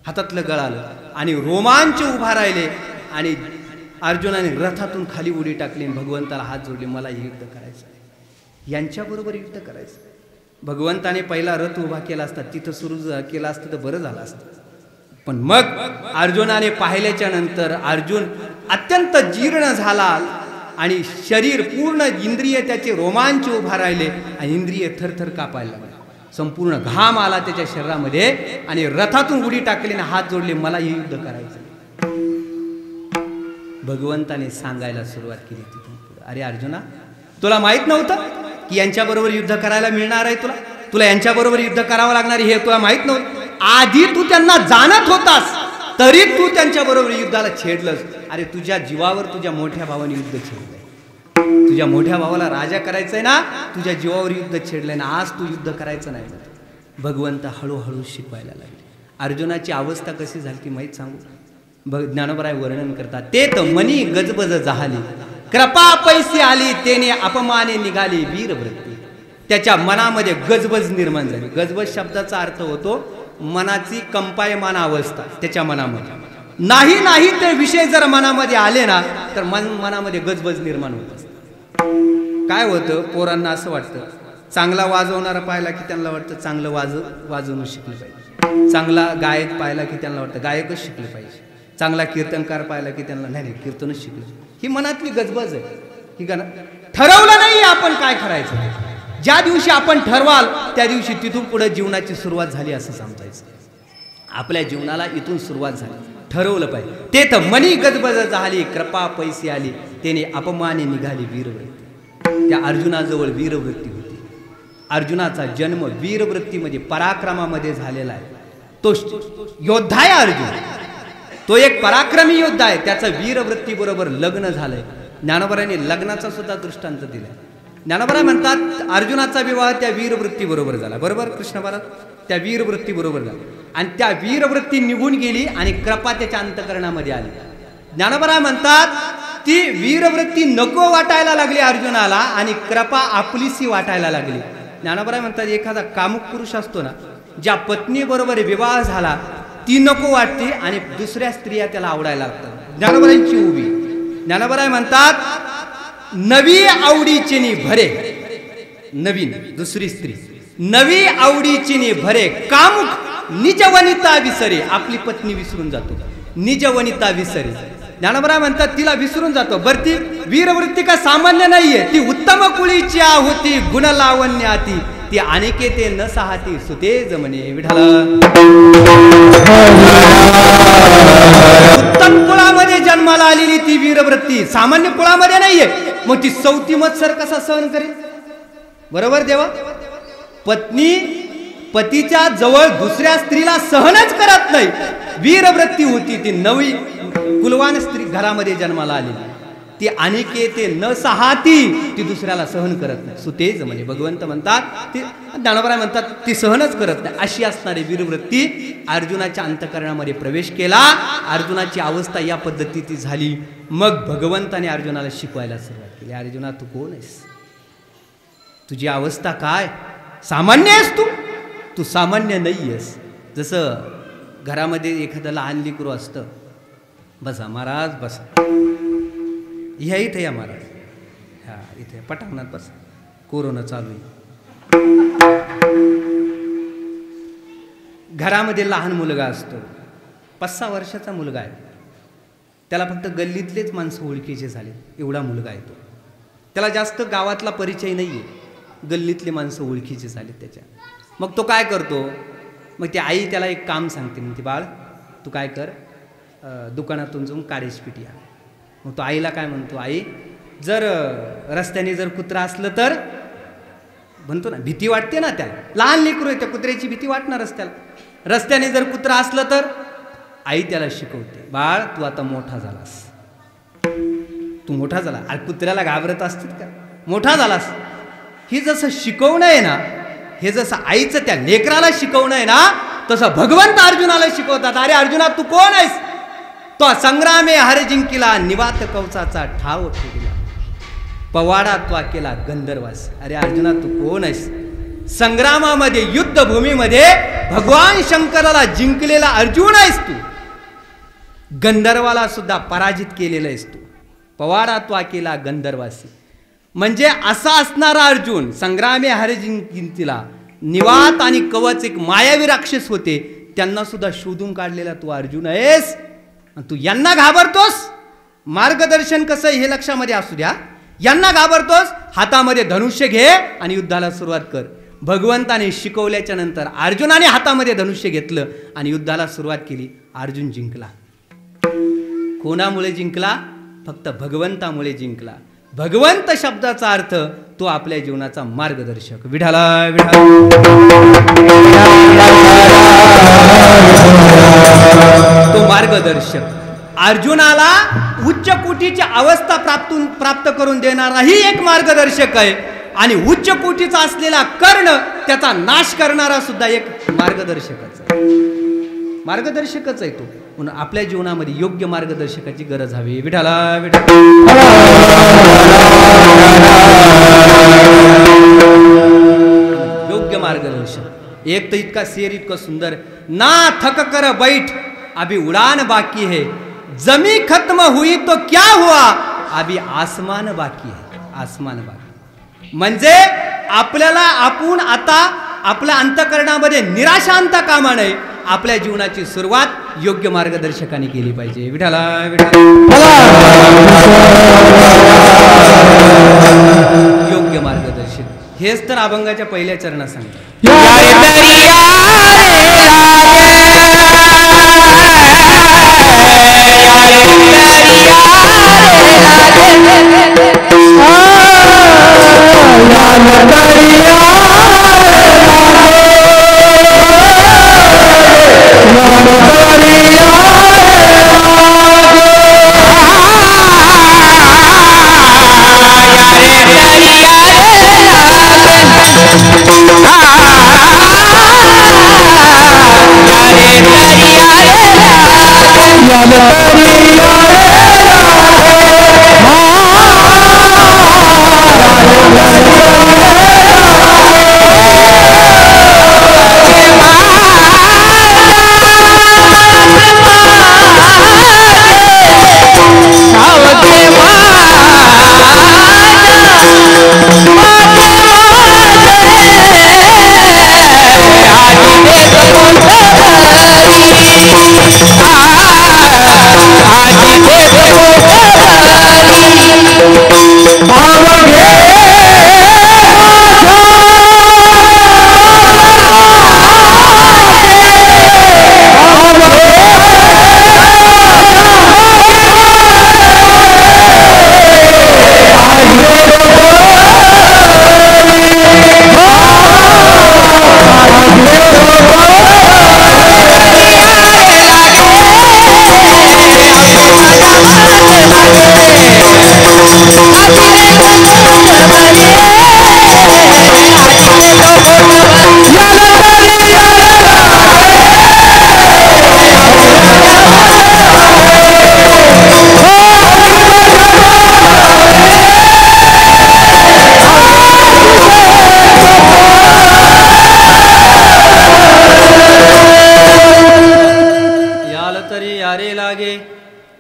हातातलं गळालं आणि रोमांच उभा राहिले. आणि अर्जुनाने रथातून खाली उडी टाकली, भगवंताला हात जोडले, मला हे युद्ध करायचं आहे, यांच्याबरोबर युद्ध करायचं. भगवंताने पहिला रथ उभा केला असता, तिथं सुरू केला असतं तर बरं झालं असतं. पण मग अर्जुनाने पाहिल्याच्या नंतर अर्जुन अत्यंत जीर्ण झाला आणि शरीर पूर्ण इंद्रिय त्याचे रोमांच उभा राहिले आणि इंद्रिय थरथर कापायला लागले. संपूर्ण घाम आला त्याच्या शरीरामध्ये आणि रथातून उडी टाकली आणि हात जोडले, मला हे युद्ध करायचं. भगवंताने सांगायला सुरुवात केली तिथून पुढे, अरे अर्जुना, तुला माहित नव्हतं की यांच्याबरोबर युद्ध करायला मिळणार आहे, तुला यांच्याबरोबर युद्ध करावं लागणार हे तुला माहित नव्हतं. आधी तू त्यांना जाणत होतास तरी तू त्यांच्याबरोबर युद्धाला छेडलंस. अरे तुझ्या जीवावर तुझ्या मोठ्या भावाने युद्ध छेडलंय, तुझ्या मोठ्या भावाला राजा करायचंय ना, तुझ्या जीवावर युद्ध छेडलंय ना, आज तू युद्ध करायचं नाही. भगवंत हळूहळू शिकवायला लागले. अर्जुनाची अवस्था कशी झाली ती माहीत सांगू? ज्ञानोबराय वर्णन करतात, ते तर मनी गजबज झाली, कृपा पैसे आली, तेने अपमाने निघाली वीरवृत्ती. त्याच्या मनामध्ये गजबज निर्माण झाली. गजबज शब्दाचा अर्थ होतो मनाची कंपायमान अवस्था. त्याच्या मनामध्ये नाही ते विषय जर मनामध्ये आले ना तर मनामध्ये गजबज निर्माण होत असते. काय होतं, पोरांना असं वाटतं चांगला वाजवणारा पाहिला की त्यांना वाटतं चांगलं वाजवणं शिकलं पाहिजे, चांगला गायक पाहिला की त्यांना वाटतं गायकच शिकलं पाहिजे, चांगला कीर्तनकार पाहिला की त्यांना नाही कीर्तनच शिकलं. ही मनातली गजबज आहे. ठीक आहे ना? ठरवलं नाही आपण काय करायचं. ज्या दिवशी आपण ठरवाल त्या दिवशी तिथून पुढे जीवनाची सुरुवात झाली असं समजायचं. आपल्या जीवनाला इथून सुरुवात झाली, ठरवलं पाहिजे. ते तर मनी गजबज झाली, कृपा पैसे आली, त्याने अपमाने निघाली वीरवृत्ती. त्या अर्जुनाजवळ वीरवृत्ती होती. अर्जुनाचा जन्म वीरवृत्तीमध्ये, पराक्रमामध्ये झालेला आहे. तो योद्धा आहे अर्जुन, तो एक पराक्रमी योद्धा आहे. त्याचं वीरवृत्तीबरोबर लग्न झालंय. ज्ञानोबरायांनी लग्नाचा सुद्धा दृष्टांत दिलाय. ज्ञानोबराय म्हणतात अर्जुनाचा विवाह त्या वीरवृत्ती बरोबर झाला. बरोबर कृष्ण महाराज त्या वीरवृत्ती बरोबर झाला आणि त्या वीरवृत्ती निघून गेली आणि कृपा त्याच्या अंतकरणामध्ये आली. ज्ञानोबराय म्हणतात ती वीरवृत्ती नको वाटायला लागली अर्जुनाला आणि कृपा आपलीसी वाटायला लागली. ज्ञानोबराय म्हणतात एखादा कामुक पुरुष असतो ना, ज्या पत्नी बरोबर विवाह झाला ती नको वाटते आणि दुसऱ्या स्त्रिया त्याला आवडायला लागतात. ज्ञानोबरायांची उभी. ज्ञानोबराय म्हणतात नवी आवडीची भरे, नवीन दुसरी स्त्री नवी आवडीची भरे, कामुक निज वनिता विसरे. आपली पत्नी विसरून जातो, निज वनिता विसरे. ज्ञानोबराय म्हणतात तिला विसरून जातो. बरं ती वीरवृत्ती का सामान्य नाहीये, ती उत्तम कुळीची होती, गुण लावण्याती, ती अनिकेते न साहती सुते जमने. विठाला उत्तम कुळामध्ये जन्माला आलेली ती वीरवृत्ती सामान्य कुळामध्ये नाहीये. मग ती सौती मत्सर कसा सहन करेल? बरोबर देवा. पत्नी पतीच्या जवळ दुसऱ्या स्त्रीला सहनच करत नाही. वीरवृत्ती होती ती नवी कुलवान स्त्री घरामध्ये जन्माला आली, ती अनिकेते न साहती, ती दुसऱ्याला सहन करत नाही. सुतेज म्हणजे भगवंत म्हणतात, ती ज्ञानोबराय म्हणतात ती सहनच करत नाही. अशी असणारी वीरवृत्ती अर्जुनाच्या अंतकरणामध्ये प्रवेश केला. अर्जुनाची अवस्था या पद्धतीची झाली. मग भगवंताने अर्जुनाला शिकवायला सुरुवात केली. अर्जुना तू कोण आहेस? तुझी अवस्था काय? सामान्य आहेस तू सामान्य नाही आहेस. जसं घरामध्ये एखादं लहान लेकरू असतं, बसा महाराज बसा, ह्या इथे या महाराज, हा इथे पटांगणात बस, कोरोना चालू आहे. घरामध्ये लहान मुलगा असतो, 5-6 वर्षाचा मुलगा आहे. त्याला फक्त गल्लीतलेच माणसं ओळखीचे झाले एवढा मुलगा आहे तो. त्याला जास्त गावातला परिचय नाही आहे, गल्लीतली माणसं ओळखीची झाली त्याच्या. मग तो काय करतो, मग ती आई त्याला एक काम सांगते, म्हणते बाळ तू काय कर, दुकानातून जाऊन कारेश पिठी आण. मग तो आईला काय म्हणतो, आई जर रस्त्याने जर कुत्रा असलं तर, म्हणतो ना भीती वाटते ना त्याला, लहान लेकरू आहे त्या कुत्र्याची भीती वाटणारच त्याला. रस्त्याने जर कुत्रा असलं तर आई त्याला शिकवते, बाळ तू आता मोठा झालास, तू मोठा झाला. अरे कुत्र्याला घाबरत असतात का, मोठा झालास. ही जसं शिकवणं आहे ना, हे जसं आईचं त्या लेकराला शिकवणं आहे ना, तसं भगवंत अर्जुनाला शिकवतात. अरे अर्जुना तू कोण आहेस, तो संग्रामे हर जिंकिला, निवात कवचाचा ठाव ठेविला, पवाडा त्वा केला गंधर्वास. अरे अर्जुना तू कोण आहेस, संग्रामामध्ये युद्धभूमीमध्ये भगवान शंकराला जिंकलेला अर्जुन आहेस तू, गंधर्वाला सुद्धा पराजित केलेला आहेस तू, पवाडा त्वा केला गंधर्वासी. म्हणजे असा असणारा अर्जुन, संग्रामे हर जिंकिला, निवात आणि कवच एक मायावी राक्षस होते, त्यांना सुद्धा शोधून काढलेला तू अर्जुन आहेस. तू यांना घाबरतोस, मार्गदर्शन कसं हे लक्षामध्ये असू द्या, यांना घाबरतोस, हातामध्ये धनुष्य घे आणि युद्धाला सुरुवात कर. भगवंताने शिकवल्याच्या नंतर अर्जुनाने हातामध्ये धनुष्य घेतलं आणि युद्धाला सुरुवात केली. अर्जुन जिंकला. कोणामुळे जिंकला, फक्त भगवंतामुळे जिंकला. भगवंत शब्दाचा अर्थ तो आपल्या जीवनाचा मार्गदर्शक. विठाला विठा तो मार्गदर्शक. अर्जुनाला उच्च कोटीची अवस्था प्राप्त करून देणाराही एक मार्गदर्शक आहे, आणि उच्च कोटीचा असलेला कर्ण त्याचा नाश करणारा सुद्धा एक मार्गदर्शकच आहे तो. म्हणून आपल्या जीवनामध्ये योग्य मार्गदर्शकाची गरज हवी. विठाला विठा योग्य मार्गदर्शक. एक तर इतका शेर इतकं सुंदर, ना थक कर बैठ अभी उड़ान बाकी है, जमी खत्म हुई तो क्या हुआ, अभी आसमान बाकी है, आसमान बाकी. म्हणजे आपल्याला आपण आता आपल्या अंतःकरणामध्ये निराशा आणता कामा नये. आपल्या जीवनाची सुरुवात योग्य मार्गदर्शकाने केली पाहिजे. विठाला विठाला योग्य मार्गदर्शन. हेच तर अभंगाच्या पहिल्या चरणात सांगतात.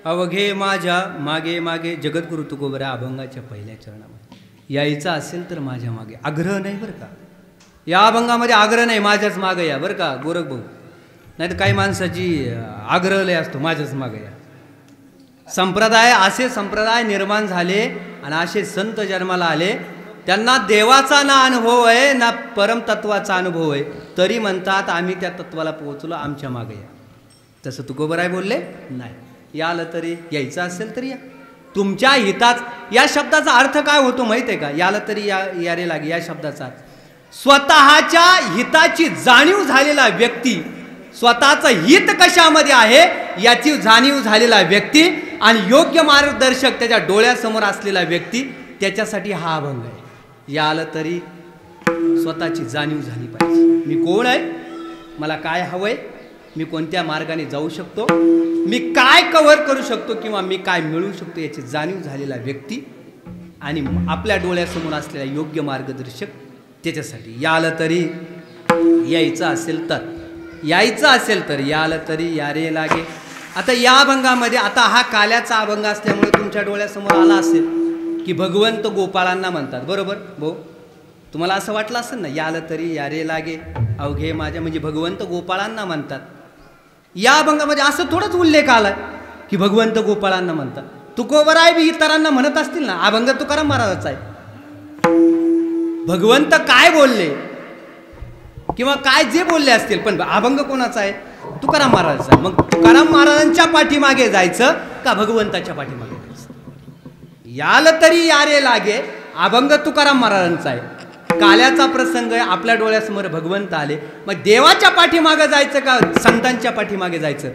अवघे माझ्या मागे मागे. जगद्गुरु तुकोबरा अभंगाच्या पहिल्या चरणामध्ये यायचं असेल तर माझ्या मागे. आग्रह नाही बरं का, या अभंगामध्ये आग्रह नाही, माझ्याच मागे या बरं का गोरख भाऊ. नाही तर काही माणसाची आग्रह लय असतो, माझ्याच मागे या. संप्रदाय, असे संप्रदाय निर्माण झाले आणि असे संत जन्माला आले, त्यांना देवाचा ना अनुभव आहे ना परमतत्वाचा अनुभव आहे, तरी म्हणतात आम्ही त्या तत्वाला पोहोचलो, आमच्या मागे या. तसं तुकोबराय बोलले नाही, याल तरी यायचं असेल तर या, तुमच्या हिताच. या शब्दाचा अर्थ काय होतो माहिती आहे का? याल तरी या रे लागे या शब्दाचा स्वतःच्या हिताची जाणीव झालेला व्यक्ती, स्वतःचं हित कशामध्ये आहे याची जाणीव झालेला व्यक्ती आणि योग्य मार्गदर्शक त्याच्या डोळ्यासमोर असलेला व्यक्ती, त्याच्यासाठी हा अभंग आहे. याल तरी स्वतःची जाणीव झाली पाहिजे. मी कोण आहे, मला काय हवंय, मी कोणत्या मार्गाने जाऊ शकतो, मी काय कव्हर करू शकतो किंवा मी काय मिळवू शकतो याची जाणीव झालेला व्यक्ती आणि आपल्या डोळ्यासमोर असलेला योग्य मार्गदर्शक, त्याच्यासाठी याल तरी यायचं असेल तर, यायचं असेल तर याल तरी या रे लागे. आता या अभंगामध्ये, आता हा काल्याचा अभंग असल्यामुळे तुमच्या डोळ्यासमोर आला असेल की भगवंत गोपाळांना म्हणतात, बरोबर भाऊ? तुम्हाला असं वाटलं असेल ना, याल तरी या रे लागे अवघे माझ्या, म्हणजे भगवंत गोपाळांना म्हणतात. या अभंगामध्ये असं थोडंच उल्लेख आला की भगवंत गोपाळांना म्हणतात. तुकोबराय बी इतरांना म्हणत असतील ना, अभंग तुकाराम महाराजाचा आहे. भगवंत काय बोलले किंवा काय जे बोलले असतील, पण अभंग कोणाचा आहे? तुकाराम महाराजांचा. मग तुकाराम महाराजांच्या पाठीमागे जायचं का भगवंताच्या पाठीमागे जायचं? याल तरी या रे लागे अभंग तुकाराम महाराजांचा आहे. काल्याचा प्रसंग आहे, आपल्या डोळ्यासमोर भगवंत आले, मग देवाच्या पाठीमागे जायचं का संतांच्या पाठीमागे जायचं?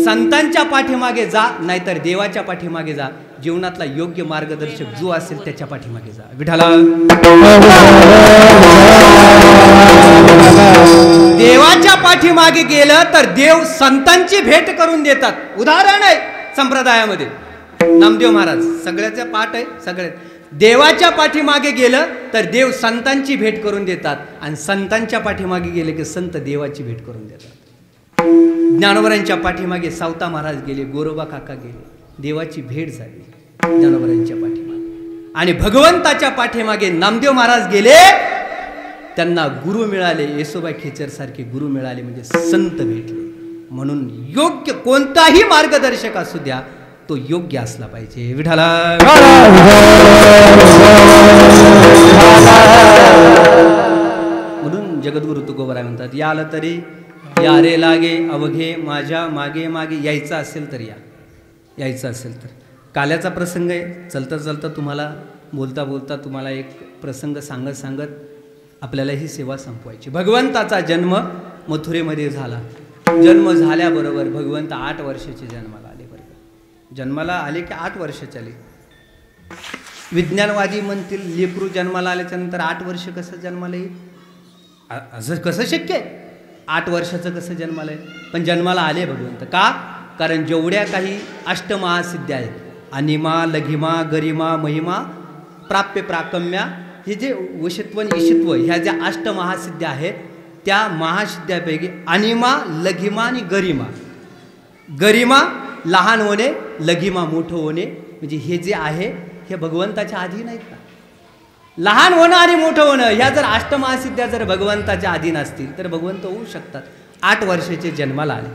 संतांच्या पाठीमागे जा, नाहीतर देवाच्या पाठीमागे जा. जीवनातला योग्य मार्गदर्शक जो असेल त्याच्या पाठीमागे जा. विठाला देवाच्या पाठीमागे गेलं तर देव संतांची भेट करून देतात. उदाहरण आहे संप्रदायामध्ये नामदेव महाराज, सगळ्याचा पाठ आहे, सगळ्यात. देवाच्या पाठीमागे गेलं तर देव संतांची भेट करून देतात आणि संतांच्या पाठीमागे गेले की संत देवाची भेट करून देतात. ज्ञानोबरांच्या पाठीमागे सावता महाराज गेले, गोरोबा काका गेले, देवाची भेट झाली ज्ञानोबरांच्या पाठीमागे. आणि भगवंताच्या पाठीमागे नामदेव महाराज गेले, त्यांना गुरु मिळाले, येसोबा खेचर सारखे गुरु मिळाले, म्हणजे संत भेटले. म्हणून योग्य कोणताही मार्गदर्शक असू द्या, तो योग्य असला पाहिजे. विठाला म्हणून जगद्गुरु तुकोबराय म्हणतात, याल तरी या रे लागे अवघे माझ्या मागे मागे. यायचं असेल तर या, यायचं असेल तर. काल्याचा प्रसंग आहे, चलता चलता तुम्हाला बोलता बोलता तुम्हाला एक प्रसंग सांगत सांगत आपल्याला ही सेवा संपवायची. भगवंताचा जन्म मथुरेमध्ये झाला. जन्म झाल्याबरोबर भगवंत 8 वर्षाचे जन्माला आले. बरोबर जन्माला आले की 8 वर्षाचे आले. विज्ञानवादी म्हणतील लेकरू जन्माला आल्याच्या नंतर 8 वर्ष कसं जन्माला येईल, असं कसं शक्य आहे? 8 वर्षाचं कसं जन्माला आहे? पण जन्माला आले भगवंत. का? कारण जेवढ्या काही अष्टमहासिद्ध्या आहेत, अनिमा, लघिमा, गरिमा, महिमा, प्राप्य, प्राकम्या, हे जे वशित्व आणि ईशित्व, ह्या ज्या अष्टमहासिद्ध्या आहेत, त्या महासिद्ध्यापैकी अनिमा, लघिमा आणि गरिमा. गरिमा लहान होणे, लघिमा मोठं होणे, म्हणजे हे जे आहे हे भगवंताच्या अधीन आहेत का? लहान होणं आणि मोठं होणं ह्या जर अष्टमहासिद्ध्या जर भगवंताच्या अधीन असतील तर भगवंत होऊ शकतात. 8 वर्षाचे जन्माला आले.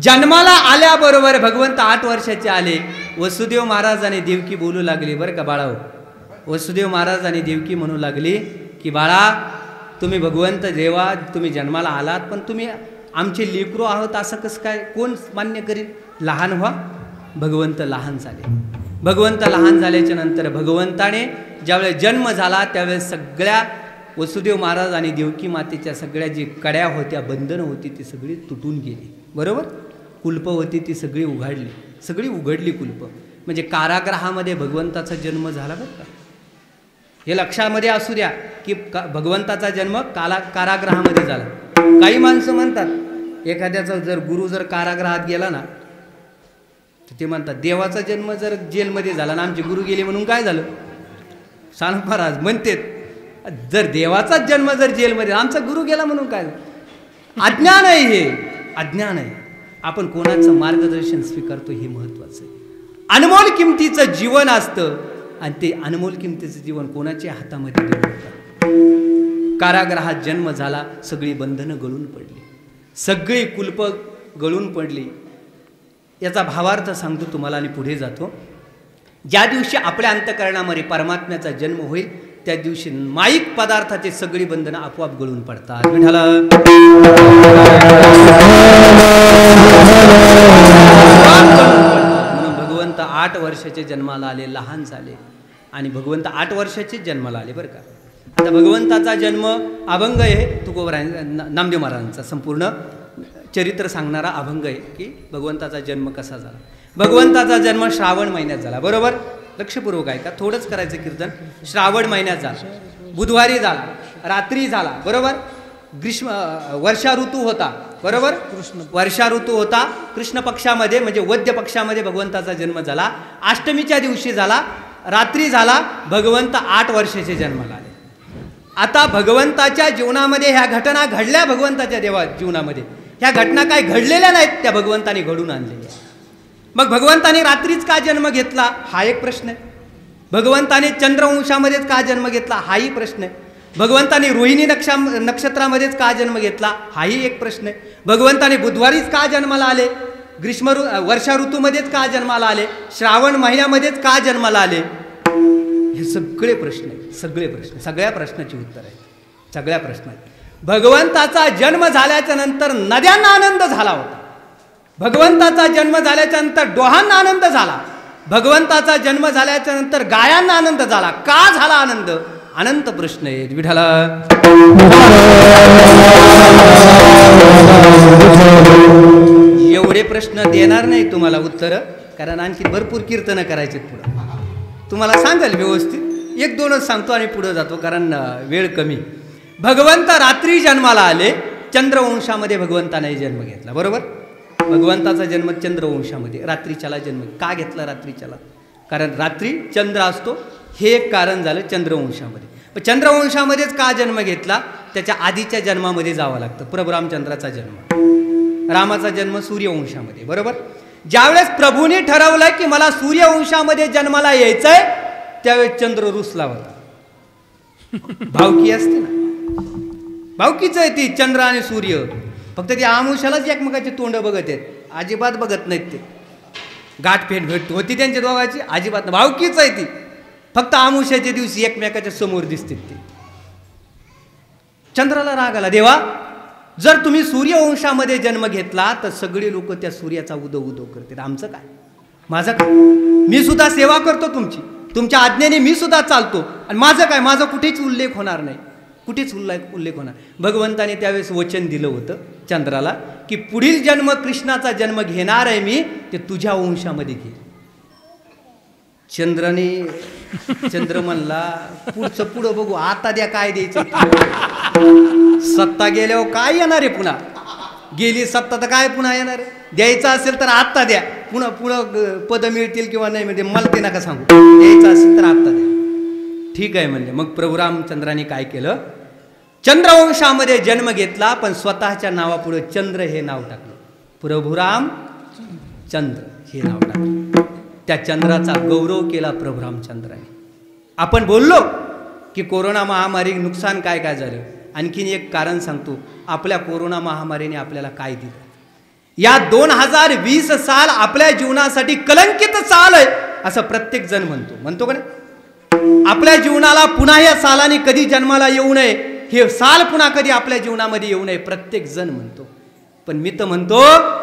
जन्माला आल्याबरोबर भगवंत 8 वर्षाचे आले. वसुदेव महाराज आणि देवकी बोलू लागली, बरं का बाळा. वसुदेव महाराज आणि देवकी म्हणू लागली की बाळा, तुम्ही भगवंत जेव्हा तुम्ही जन्माला आलात, पण तुम्ही आमचे लेकरू आहोत असं कसं काय, कोण मान्य करील? लहान व्हा. भगवंत लहान झाले. भगवंत लहान झाल्याच्या नंतर भगवंताने ज्यावेळेस जन्म झाला त्यावेळेस सगळ्या वसुदेव महाराज आणि देवकी मातेच्या सगळ्या जी कड्या होत्या, बंधनं होती, ती सगळी तुटून गेली. बरोबर? कुलपं होती ती सगळी उघडली, सगळी उघडली कुलपं. म्हणजे कारागृहामध्ये भगवंताचा जन्म झाला. बरं का, हे लक्षामध्ये असू द्या की भगवंताचा जन्म कारागृहामध्ये झाला. काही माणसं म्हणतात एखाद्याचा जर गुरु जर कारागृहात गेला ना तर ते म्हणतात देवाचा जन्म जर जेलमध्ये झाला ना, आमचे गुरु गेले म्हणून काय झालं? सानप महाराज म्हणते जर देवाचाच जन्म जर जेलमध्ये, आमचा गुरु गेला म्हणून काय झालं? अज्ञान आहे, हे अज्ञान आहे. आपण कोणाचं मार्गदर्शन स्वीकारतो हे महत्वाचं आहे. अनमोल किमतीचं जीवन असतं आणि ते अनमोल किमतीचं जीवन कोणाच्या हातामध्ये देऊ. कारागृहात जन्म झाला, सगळी बंधनं गळून पडली, सगळी कुलप गळून पडली. याचा भावार्थ सांगतो तुम्हाला आणि पुढे जातो. ज्या दिवशी आपल्या अंतःकरणामध्ये परमात्म्याचा जन्म होईल त्या दिवशी माईक पदार्थाचे सगळी बंधनं आपोआप गळून पडतात. विठाला म्हणून भगवंत 8 वर्षाचे जन्माला आले, लहान झाले आणि भगवंत 8 वर्षाचे जन्माला आले बरं का. आता भगवंताचा जन्म अभंग आहे, तुकोबरा नामदेव महाराजांचा संपूर्ण चरित्र सांगणारा अभंग आहे की भगवंताचा जन्म कसा झाला. भगवंताचा जन्म श्रावण महिन्यात झाला, बरोबर. लक्षपूर्वक आहे का, थोडंच करायचं कीर्तन. श्रावण महिन्यात झाला, बुधवारी झाला, रात्री झाला, बरोबर. वर्षा ऋतू होता, बरोबर. वर्षा ऋतू होता, कृष्ण पक्षामध्ये म्हणजे वद्य पक्षामध्ये भगवंताचा जन्म झाला. अष्टमीच्या दिवशी झाला, रात्री झाला, भगवंत 8 वर्षाचे जन्माला आले. आता भगवंताच्या जीवनामध्ये ह्या घटना घडल्या, भगवंताच्या जीवनामध्ये ह्या घटना काय घडलेल्या नाहीत, त्या भगवंताने घडून आणलेल्या. मग भगवंताने रात्रीच का जन्म घेतला हा एक प्रश्न आहे. भगवंताने चंद्रवंशामध्येच का जन्म घेतला हाही प्रश्न आहे. भगवंताने रोहिणी नक्षत्रामध्येच का जन्म घेतला हाही एक प्रश्न आहे. भगवंताने बुधवारीच का जन्माला आले, वर्षा ऋतूमध्येच का जन्माला आले, श्रावण महिन्यामध्येच का जन्माला आले, हे सगळे प्रश्न आहेत. सगळे प्रश्न, सगळ्या प्रश्नाची उत्तर आहेत, सगळ्या प्रश्नात. भगवंताचा जन्म झाल्याच्या नंतर नद्यांना आनंद झाला होता. भगवंताचा जन्म झाल्याच्या नंतर डोहांना आनंद झाला. भगवंताचा जन्म झाल्याच्या नंतर गायांना आनंद झाला. का झाला आनंद, अनंत प्रश्न आहेत. विठाला एवढे प्रश्न देणार नाही तुम्हाला उत्तर, कारण आणखी भरपूर कीर्तन करायचे पुढं. तुम्हाला सांगाल व्यवस्थित, 1-2च सांगतो आणि पुढं जातो कारण वेळ कमी. भगवंत रात्री जन्माला आले, चंद्रवंशामध्ये भगवंताने जन्म घेतला, बरोबर. भगवंताचा जन्म चंद्रवंशामध्ये, रात्रीच्याला जन्म का घेतला रात्रीच्याला, कारण रात्री चंद्र असतो, हे एक कारण झालं चंद्रवंशामध्ये. पण चंद्रवंशामध्येच का जन्म घेतला, त्याच्या आधीच्या जन्मामध्ये जावं लागतं. प्रभू रामचंद्राचा जन्म, रामाचा जन्म सूर्यवंशामध्ये, बरोबर. ज्यावेळेस प्रभूने ठरवलं की मला सूर्यवंशामध्ये जन्माला यायचंय, त्यावेळेस चंद्र रुसला होता. भावकी असते ना, भावकीच आहे ती, चंद्र आणि सूर्य. फक्त ती आमुषालाच एकमेकाची तोंड बघत आहेत, अजिबात बघत नाहीत ते. गाठभेट भेट होती त्यांच्या दोघांची, अजिबात नाही. भावकीच आहे ती, फक्त आमुषाच्या दिवशी एकमेकाच्या समोर दिसते ते. चंद्राला राग आला, देवा जर तुम्ही सूर्यवंशामध्ये जन्म घेतला तर सगळे लोक त्या सूर्याचा उदो उदो करतील, आमचं काय, माझं काय, मी सुद्धा सेवा करतो तुमची, तुमच्या आज्ञेने मी सुद्धा चालतो, आणि माझं काय, माझा कुठेच उल्लेख होणार नाही, कुठेच उल्लेख होणार. भगवंताने त्यावेळेस वचन दिलं होतं चंद्राला की पुढील जन्म कृष्णाचा जन्म घेणार आहे मी, ते तुझ्या वंशामध्ये घे. चंद्र म्हणला पुढचं पुढं बघू, आता द्या काय द्यायचं. सत्ता गेल्यावर काय येणार आहे पुन्हा, गेली सत्ता तर काय पुन्हा येणार आहे, द्यायचं असेल तर आत्ता द्या, पुढं पद मिळतील किंवा नाही म्हणजे मला ते नका सांगू, द्यायचं असेल तर आत्ता द्या. ठीक आहे म्हणले. मग प्रभू रामचंद्राने काय केलं, चंद्रवंशामध्ये जन्म घेतला, पण स्वतःच्या नावापुढे चंद्र हे नाव टाकलं. प्रभू राम चंद्र हे नाव टाकलं. त्या चंद्राचा गौरव केला प्रभू रामचंद्राने. आपण बोललो की कोरोना महामारी नुकसान काय काय झालं, आणखीन एक कारण सांगतो, आपल्या कोरोना महामारीने आपल्याला काय दिलं. या 2020 साल आपल्या जीवनासाठी कलंकित साल आहे असं प्रत्येक जण म्हणतो का नाही. आपल्या जीवनाला पुन्हा या सालाने कधी जन्माला येऊ नये, हे साल पुन्हा कधी आपल्या जीवनामध्ये येऊ नये, प्रत्येक जण म्हणतो. पण मी तर म्हणतो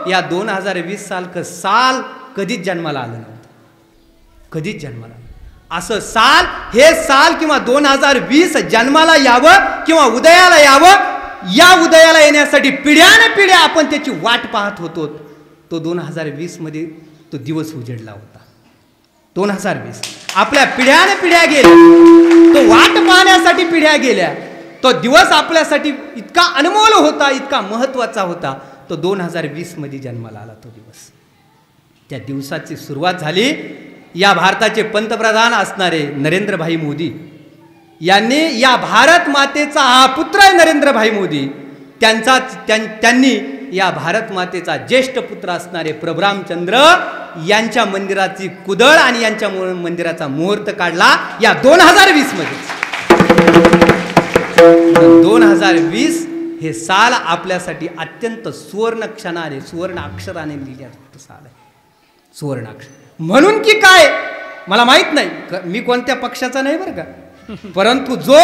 या 2020 साल कधीच जन्माला आलं नव्हतं, कधीच जन्माला असं साल, हे साल किंवा 2020 जन्माला यावं किंवा उदयाला यावं, या उदयाला येण्यासाठी पिढ्याने पिढ्या आपण त्याची वाट पाहत होतो. तो 2020 मध्ये तो दिवस उजडला होता. 2020 आपल्या पिढ्याने पिढ्या गेल्या, तो वाट पाहण्यासाठी पिढ्या गेल्या. तो दिवस आपल्यासाठी इतका अनमोल होता, इतका महत्वाचा होता. तो 2020 मध्ये जन्माला आला तो दिवस. त्या दिवसाची सुरुवात झाली या भारताचे पंतप्रधान असणारे नरेंद्रभाई मोदी यांनी, या भारत मातेचा हा पुत्र आहे नरेंद्रभाई मोदी, त्यांनी या भारत मातेचा ज्येष्ठ पुत्र असणारे प्रभू रामचंद्र यांच्या मंदिराची कुदळ आणि यांच्या मंदिराचा मुहूर्त काढला या 2020 मध्ये. 2020 हे साल आपल्यासाठी अत्यंत सुवर्ण क्षणाने, सुवर्ण अक्षराने लिहिलेलं साल आहे. सुवर्णाक्ष. म्हणून की काय मला माहित नाही, मी कोणत्या पक्षाचा नाही बरं का, परंतु जो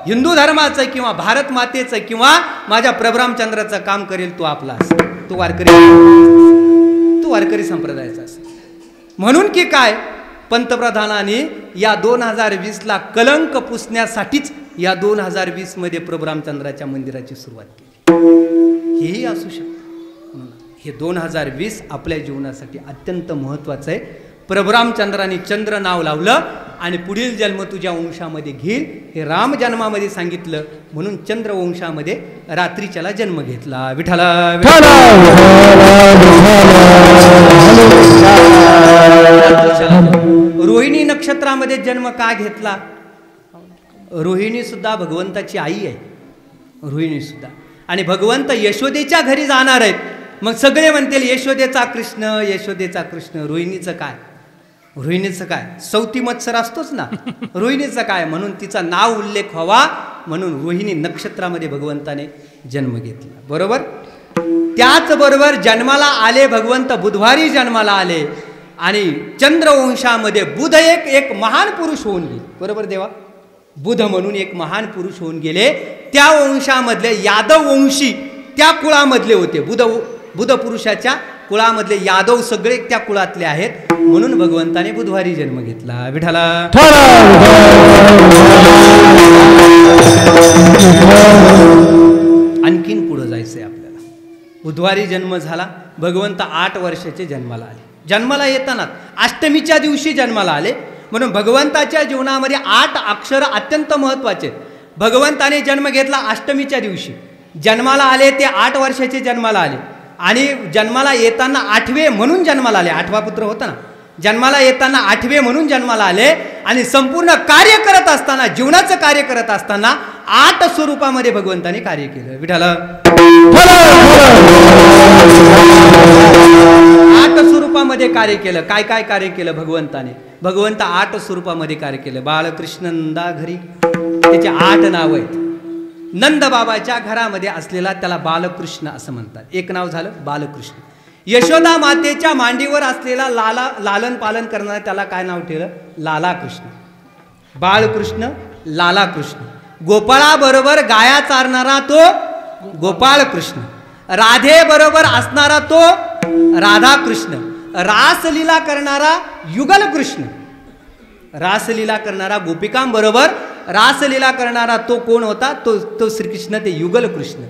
हिंदू धर्माचं किंवा भारत मातेचं किंवा माझ्या प्रभुरामचंद्राचं काम करेल तो आपला असेल, तो वारकरी संप्रदायाचा असेल. म्हणून की काय पंतप्रधानांनी या 2020ला कलंक पुसण्यासाठीच या 2020 मध्ये प्रभुरामचंद्राच्या मंदिराची सुरुवात केली. हेही असू शकतं. हे 2020 आपल्या जीवनासाठी अत्यंत महत्त्वाचं आहे. प्रभुरामचंद्रांनी चंद्र नाव लावलं आणि पुढील जन्म तुझ्या वंशामध्ये घेईल हे राम जन्मामध्ये सांगितलं, म्हणून चंद्र वंशामध्ये रात्रीच्याला जन्म घेतला. विठ्ठला रोहिणी नक्षत्रामध्ये जन्म का घेतला? रोहिणी सुद्धा भगवंताची आई आहे, रोहिणी सुद्धा. आणि भगवंत यशोदेच्या घरी जाणार आहेत. मग सगळे म्हणतील यशोदेचा कृष्ण, यशोदेचा कृष्ण. रोहिणीचं काय? रोहिणीचं काय? सौती मत्सर असतोच ना, रोहिणीचं काय? म्हणून तिचा नाव उल्लेख व्हावा म्हणून रोहिणी नक्षत्रामध्ये भगवंताने जन्म घेतला. बरोबर. त्याचबरोबर जन्माला आले भगवंत बुधवारी जन्माला आले आणि चंद्रवंशामध्ये बुध एक महान पुरुष होऊन गेले. बरोबर देवा. बुध म्हणून एक महान पुरुष होऊन गेले. त्या वंशामधले यादव वंशी त्या कुळामधले होते. बुध पुरुषाच्या कुळामधले यादव सगळे त्या कुळातले आहेत, म्हणून भगवंताने बुधवारी जन्म घेतला. विठाला आणखीन पुढे जायचंय आपल्याला. बुधवारी जन्म झाला. भगवंत 8 वर्षाचे जन्माला आले. जन्माला येताना अष्टमीच्या दिवशी जन्माला आले, म्हणून भगवंताच्या जीवनामध्ये 8 अक्षर अत्यंत महत्वाचे. भगवंताने जन्म घेतला अष्टमीच्या दिवशी. जन्माला आले ते 8 वर्षाचे जन्माला आले आणि जन्माला येताना 8वे म्हणून जन्माला आले. 8वा पुत्र होता ना, जन्माला येताना 8वे म्हणून जन्माला आले आणि संपूर्ण कार्य करत असताना, जीवनाचं कार्य करत असताना 8 स्वरूपामध्ये भगवंताने कार्य केलं. विठाला 8 स्वरूपामध्ये कार्य केलं. काय काय कार्य केलं भगवंताने? भगवंत 8 स्वरूपामध्ये कार्य केलं. बालकृष्ण नंदा घरी त्याचे 8 नाव आहेत. नंद बाबाच्या घरामध्ये असलेला त्याला बालकृष्ण असं म्हणतात. एक नाव झालं बालकृष्ण. यशोदा मातेच्या मांडीवर असलेला लालन पालन करणारा त्याला काय नाव ठेवलं? लाला कृष्ण. बाळकृष्ण, लाला कृष्ण. गोपाळाबरोबर गाया चारणारा तो गोपाळ कृष्ण. राधे बरोबर असणारा तो राधा कृष्ण. रासलीला करणारा युगल कृष्ण. रासलीला करणारा गोपिकांबरोबर रासलीला करणारा तो कोण होता? तो श्रीकृष्ण, ते युगल कृष्ण.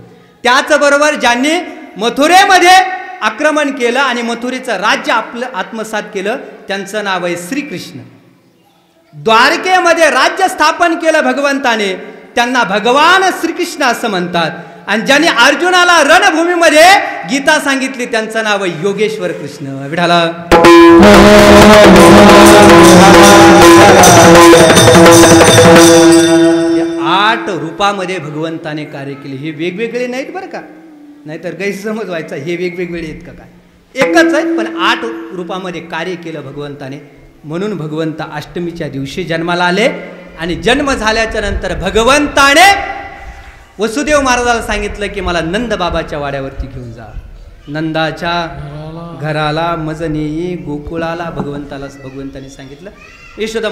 त्याचबरोबर ज्यांनी मथुरेमध्ये आक्रमण केलं आणि मथुरेचं राज्य आपलं आत्मसात केलं त्यांचं नाव आहे श्रीकृष्ण. द्वारकेमध्ये राज्य स्थापन केलं भगवंताने, त्यांना भगवान श्रीकृष्ण असं म्हणतात. आणि ज्यांनी अर्जुनाला रणभूमीमध्ये गीता सांगितली त्यांचं नाव आहे योगेश्वर कृष्ण. विठाला 8 रूपामध्ये भगवंताने कार्य केले. हे वेगवेगळे नाहीत बरं का, नाहीतर गैरसमज व्हायचा. हे वेगवेगळे आहेत का? काय एकच आहेत, पण 8 रूपामध्ये कार्य केलं भगवंताने. म्हणून भगवंत अष्टमीच्या दिवशी जन्माला आले आणि जन्म झाल्याच्या नंतर भगवंताने वसुदेव महाराजाला सांगितलं की मला नंद बाबाच्या वाड्यावरती घेऊन जा. नंदाच्या घराला मज नेई गोकुळाला भगवंताने सांगितलं. यशोदा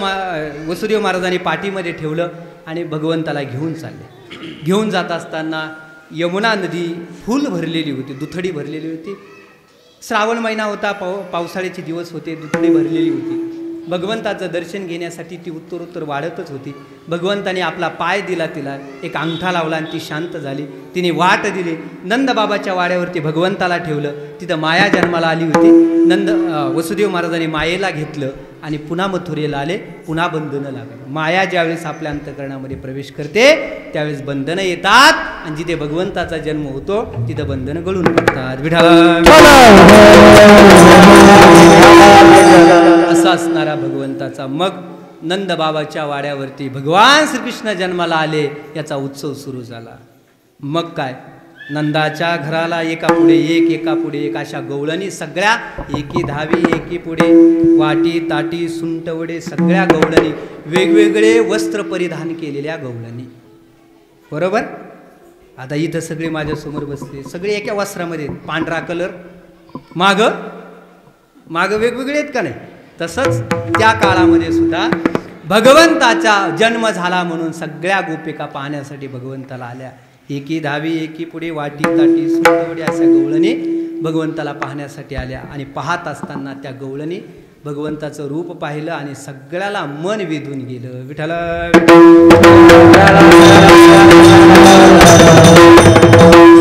वसुदेव महाराजांनी पाठीमध्ये ठेवलं आणि भगवंताला घेऊन चालले. घेऊन जात असताना यमुना नदी फुल भरलेली होती, दुथडी भरलेली होती. श्रावण महिना होता, पावसाळ्याचे दिवस होते, दुथडी भरलेली होती. भगवंताचं दर्शन घेण्यासाठी ती उत्तरोत्तर वाढतच होती. भगवंताने आपला पाय दिला, तिला एक अंगठा लावला आणि ती शांत झाली. तिने वाट दिली. नंदबाबाच्या वाड्यावरती भगवंताला ठेवलं. तिथं माया जन्माला आली होती. वसुदेव महाराजांनी मायेला घेतलं आणि पुन्हा मथुरेला आले. पुन्हा बंधनं लागली. माया ज्यावेळेस आपल्या अंतःकरणामध्ये प्रवेश करते त्यावेळेस बंधनं येतात आणि जिथे भगवंताचा जन्म होतो तिथं बंधनं गळून पडतात. असा असणारा भगवंताचा मग नंद बाबाच्या वाड्यावरती भगवान श्रीकृष्ण जन्माला आले याचा उत्सव सुरू झाला. मग काय, नंदाच्या घराला एकापुढे एक एकापुढे एक अशा गवळणी सगळ्या एकी धावी एकी पुढे वाटी ताटी सुंटवडे सगळ्या गवळणी, वेगवेगळे वस्त्र परिधान केलेल्या गवळणी. बरोबर. आता इथं सगळे माझ्यासमोर बसले, सगळे एका वस्त्रामध्ये, पांढरा कलर, माग मागं वेगवेगळे आहेत का नाही? तसंच त्या काळामध्ये सुद्धा भगवंताचा जन्म झाला म्हणून सगळ्या गोपिका पाहण्यासाठी भगवंताला आल्या. एकी धावी एकी पुढे वाटी ताटी सुंदवडी अशा गवळणी भगवंताला पाहण्यासाठी आल्या. आणि पाहत असताना त्या गवळणी भगवंताचं रूप पाहिलं आणि सगळ्याला मन वेधून गेलं. विठ्ठल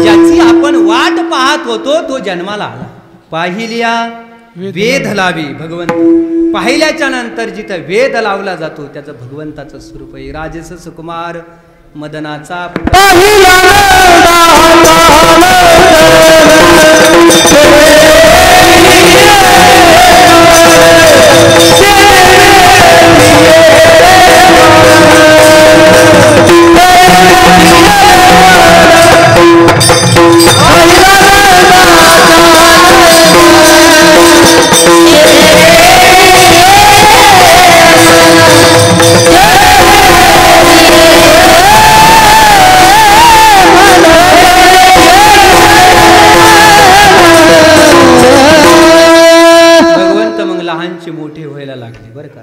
ज्याची आपण वाट पाहत होतो तो जन्माला आला. पाहिल्या वेध लावी भगवंत. पाहिल्याच्या नंतर जिथं वेध लावला जातो त्याचं भगवंताचं स्वरूप आहे. राजस सुकुमार मदनाचा लहानचे मोठे व्हायला लागले बरं का.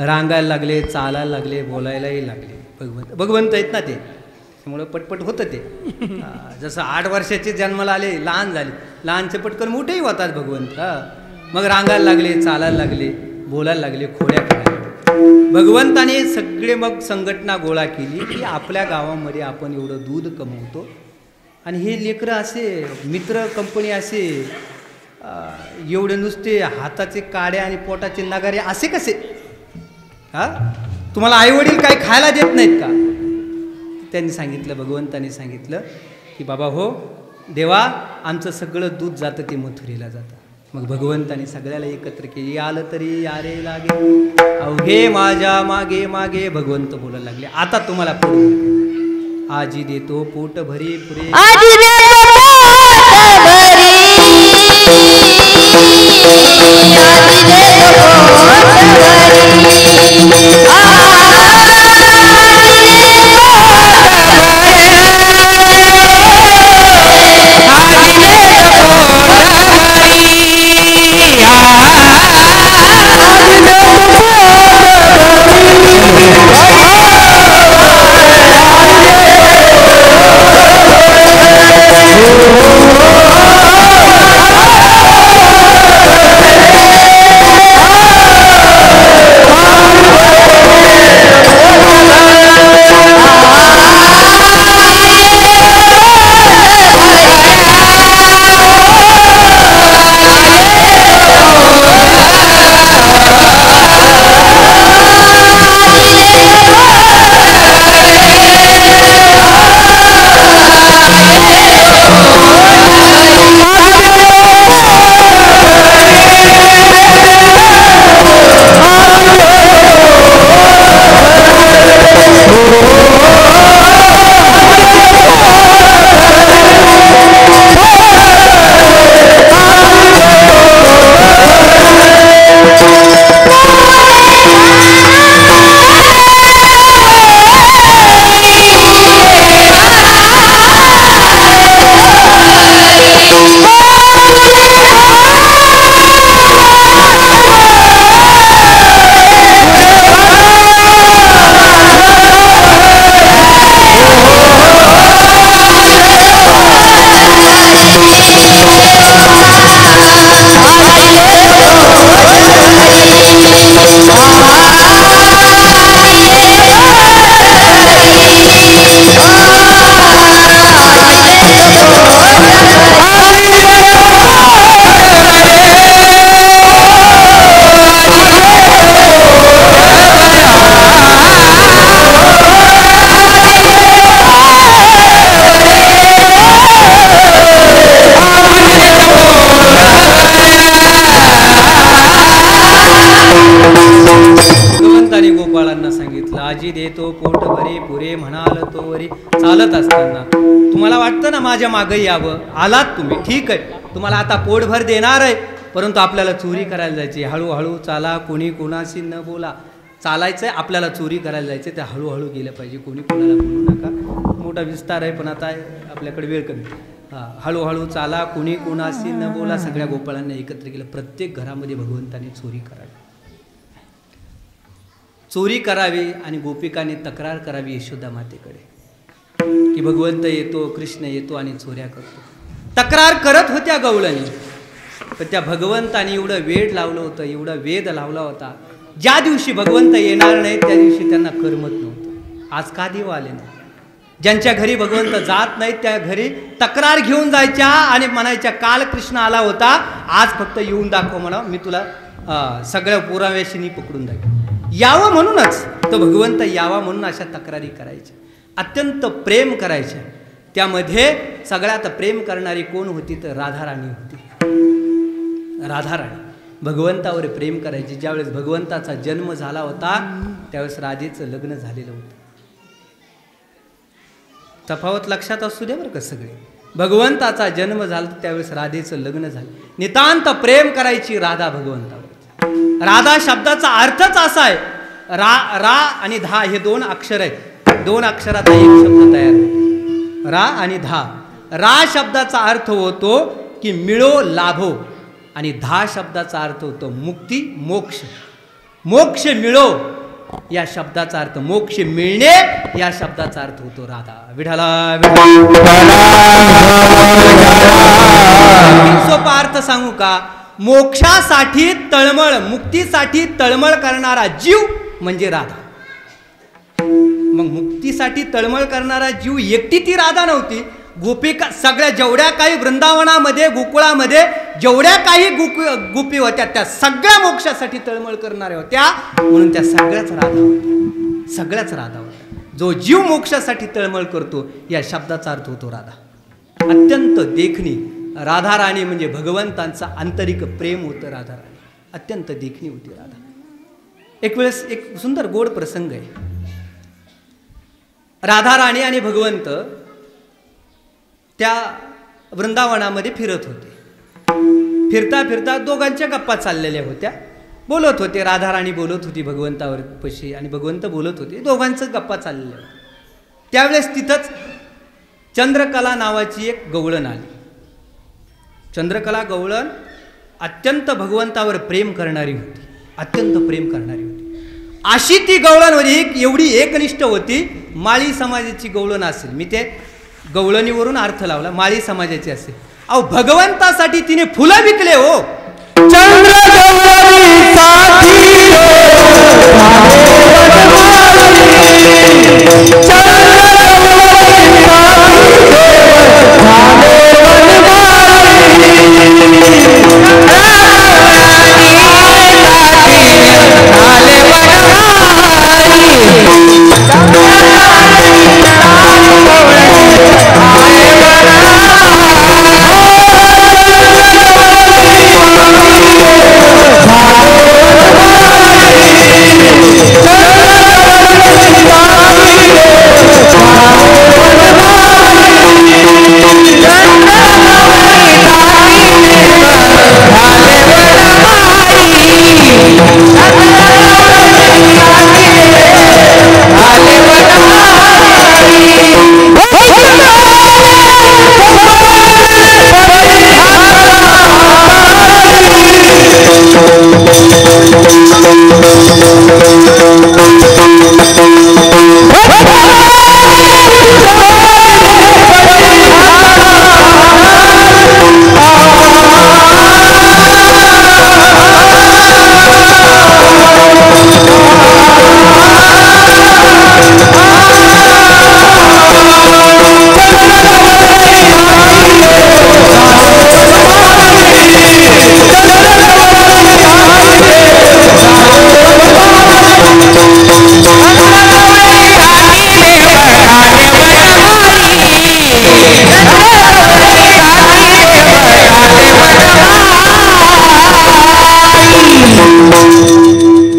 रांगायला लागले, चालायला लागले, बोलायलाही लागले. भगवंत आहेत ना ते, त्यामुळं पटपट होतं ते. जसं 8 वर्षाचे जन्माला आले, लहान झाले, लहानचे पटकन मोठेही होतात भगवंत. मग रांगायला लागले, चालायला लागले, बोलायला लागले, खोड्या करायला. भगवंताने सगळे मग संघटना गोळा केली की आपल्या गावामध्ये आपण एवढं दूध कमवतो आणि हे लेकरं असे मित्र कंपनी असे एवढे नुसते हाताचे काड्या आणि पोटाचे नगारे असे कसे? तुम्हाला आईवडील काही खायला देत नाहीत का? त्यांनी सांगितलं, भगवंताने सांगितलं की बाबा हो देवा, आमचं सगळं दूध जातं ते मथुरेला जातं. मग भगवंताने सगळ्याला एकत्र केली. आलं तरी यारे लागे अवघे माझ्या मागे मागे. भगवंत बोलायला लागले, आता तुम्हाला पोट आजी देतो पोट भरी पुरे. आजी देतो पोट भरे पुरे म्हणाल तो वरी. चालत असताना तुम्हाला वाटतं ना माझ्या मागे यावं, आलात तुम्ही, ठीक आहे, तुम्हाला आता पोटभर देणार आहे, परंतु आपल्याला चोरी करायला जायची. हळूहळू चाला, कोणी कोणाशी न बोला. चालायचं आहे, आपल्याला चोरी करायला जायचं, ते हळूहळू गेलं पाहिजे, कोणी कोणाला बोलू नका. मोठा विस्तार आहे पण आता आपल्याकडे वेळ कमी. हळूहळू चाला, कुणी कुणाशी न बोला, सगळ्या गोपाळांना एकत्र केलं. प्रत्येक घरामध्ये भगवंताने चोरी करावी, चोरी करावी आणि गोपिकाने तक्रार करावी यशोदा मातेकडे की भगवंत येतो, कृष्ण येतो आणि चोऱ्या करतो. तक्रार करत होत्या गवळणी, पण त्या भगवंताने एवढं वेड लावलं होतं, एवढा वेद लावला होता. ज्या दिवशी भगवंत येणार नाही त्या दिवशी त्यांना करमत नव्हतं. आज का देव आले नाही? ज्यांच्या घरी भगवंत जात नाहीत त्या घरी तक्रार घेऊन जायच्या आणि म्हणायच्या काल कृष्ण आला होता, आज फक्त येऊन दाखव म्हणा, मी तुला सगळ्या पुराव्याशी पकडून दाखव. यावं म्हणूनच तो भगवंत यावा म्हणून अशा तक्रारी करायच्या, अत्यंत प्रेम करायच्या. त्यामध्ये सगळ्यात प्रेम करणारी कोण होती तर राधाराणी होती. राधाराणी भगवंतावर प्रेम करायची. ज्यावेळेस भगवंताचा जन्म झाला होता त्यावेळेस राधेचं लग्न झालेलं होतं. तफावत लक्षात असू दे बरं का सगळे. भगवंताचा जन्म झाला त्यावेळेस राधेचं लग्न झालं. नितांत प्रेम करायची राधा भगवंतावर. राधा शब्दाचा अर्थच असा आहे, रा आणि धा हे दोन अक्षर आहेत. दोन अक्षरात एक शब्द तयार होतो, रा आणि धा. रा शब्दाचा अर्थ होतो की मिळो लाभो आणि धा शब्दाचा अर्थ होतो मुक्ती मोक्ष. मोक्ष मिळो या शब्दाचा अर्थ, मोक्ष मिळणे या शब्दाचा अर्थ होतो राधा. विठाला सोपा अर्थ सांगू का? मोक्षासाठी तळमळ, मुक्तीसाठी तळमळ करणारा जीव म्हणजे राधा. मग मुक्तीसाठी तळमळ करणारा जीव एकटी ती राधा नव्हती. गोपिका सगळ्या जेवढ्या काही वृंदावनामध्ये गोकुळामध्ये जेवढ्या काही गोपी होत्या त्या सगळ्या मोक्षासाठी तळमळ करणाऱ्या होत्या, म्हणून त्या सगळ्याच राधा होत्या. सगळ्याच राधा होत्या. जो जीव मोक्षासाठी तळमळ करतो या शब्दाचा अर्थ होतो राधा. अत्यंत देखणी राधाराणी म्हणजे भगवंतांचा आंतरिक प्रेम होतं. राधाराणी अत्यंत देखणी होती राधा. एक वेळेस एक सुंदर गोड प्रसंग आहे. राधाराणी आणि भगवंत त्या वृंदावनामध्ये फिरत होते. फिरता फिरता दोघांच्या गप्पा चाललेल्या होत्या. बोलत होते, राधाराणी बोलत होती भगवंतावर पशी आणि भगवंत बोलत होते. दोघांचं गप्पा चाललेल्या होत्या. त्यावेळेस तिथंच चंद्रकला नावाची एक गवळण आली. चंद्रकला गवळण अत्यंत भगवंतावर प्रेम करणारी होती, अत्यंत प्रेम करणारी होती. अशी ती गवळण होती, एवढी एकनिष्ठ होती. माळी समाजाची गवळण असेल, मी ते गवळणीवरून अर्थ लावला, माळी समाजाची असेल. अहो भगवंतासाठी तिने फुलं विकले हो.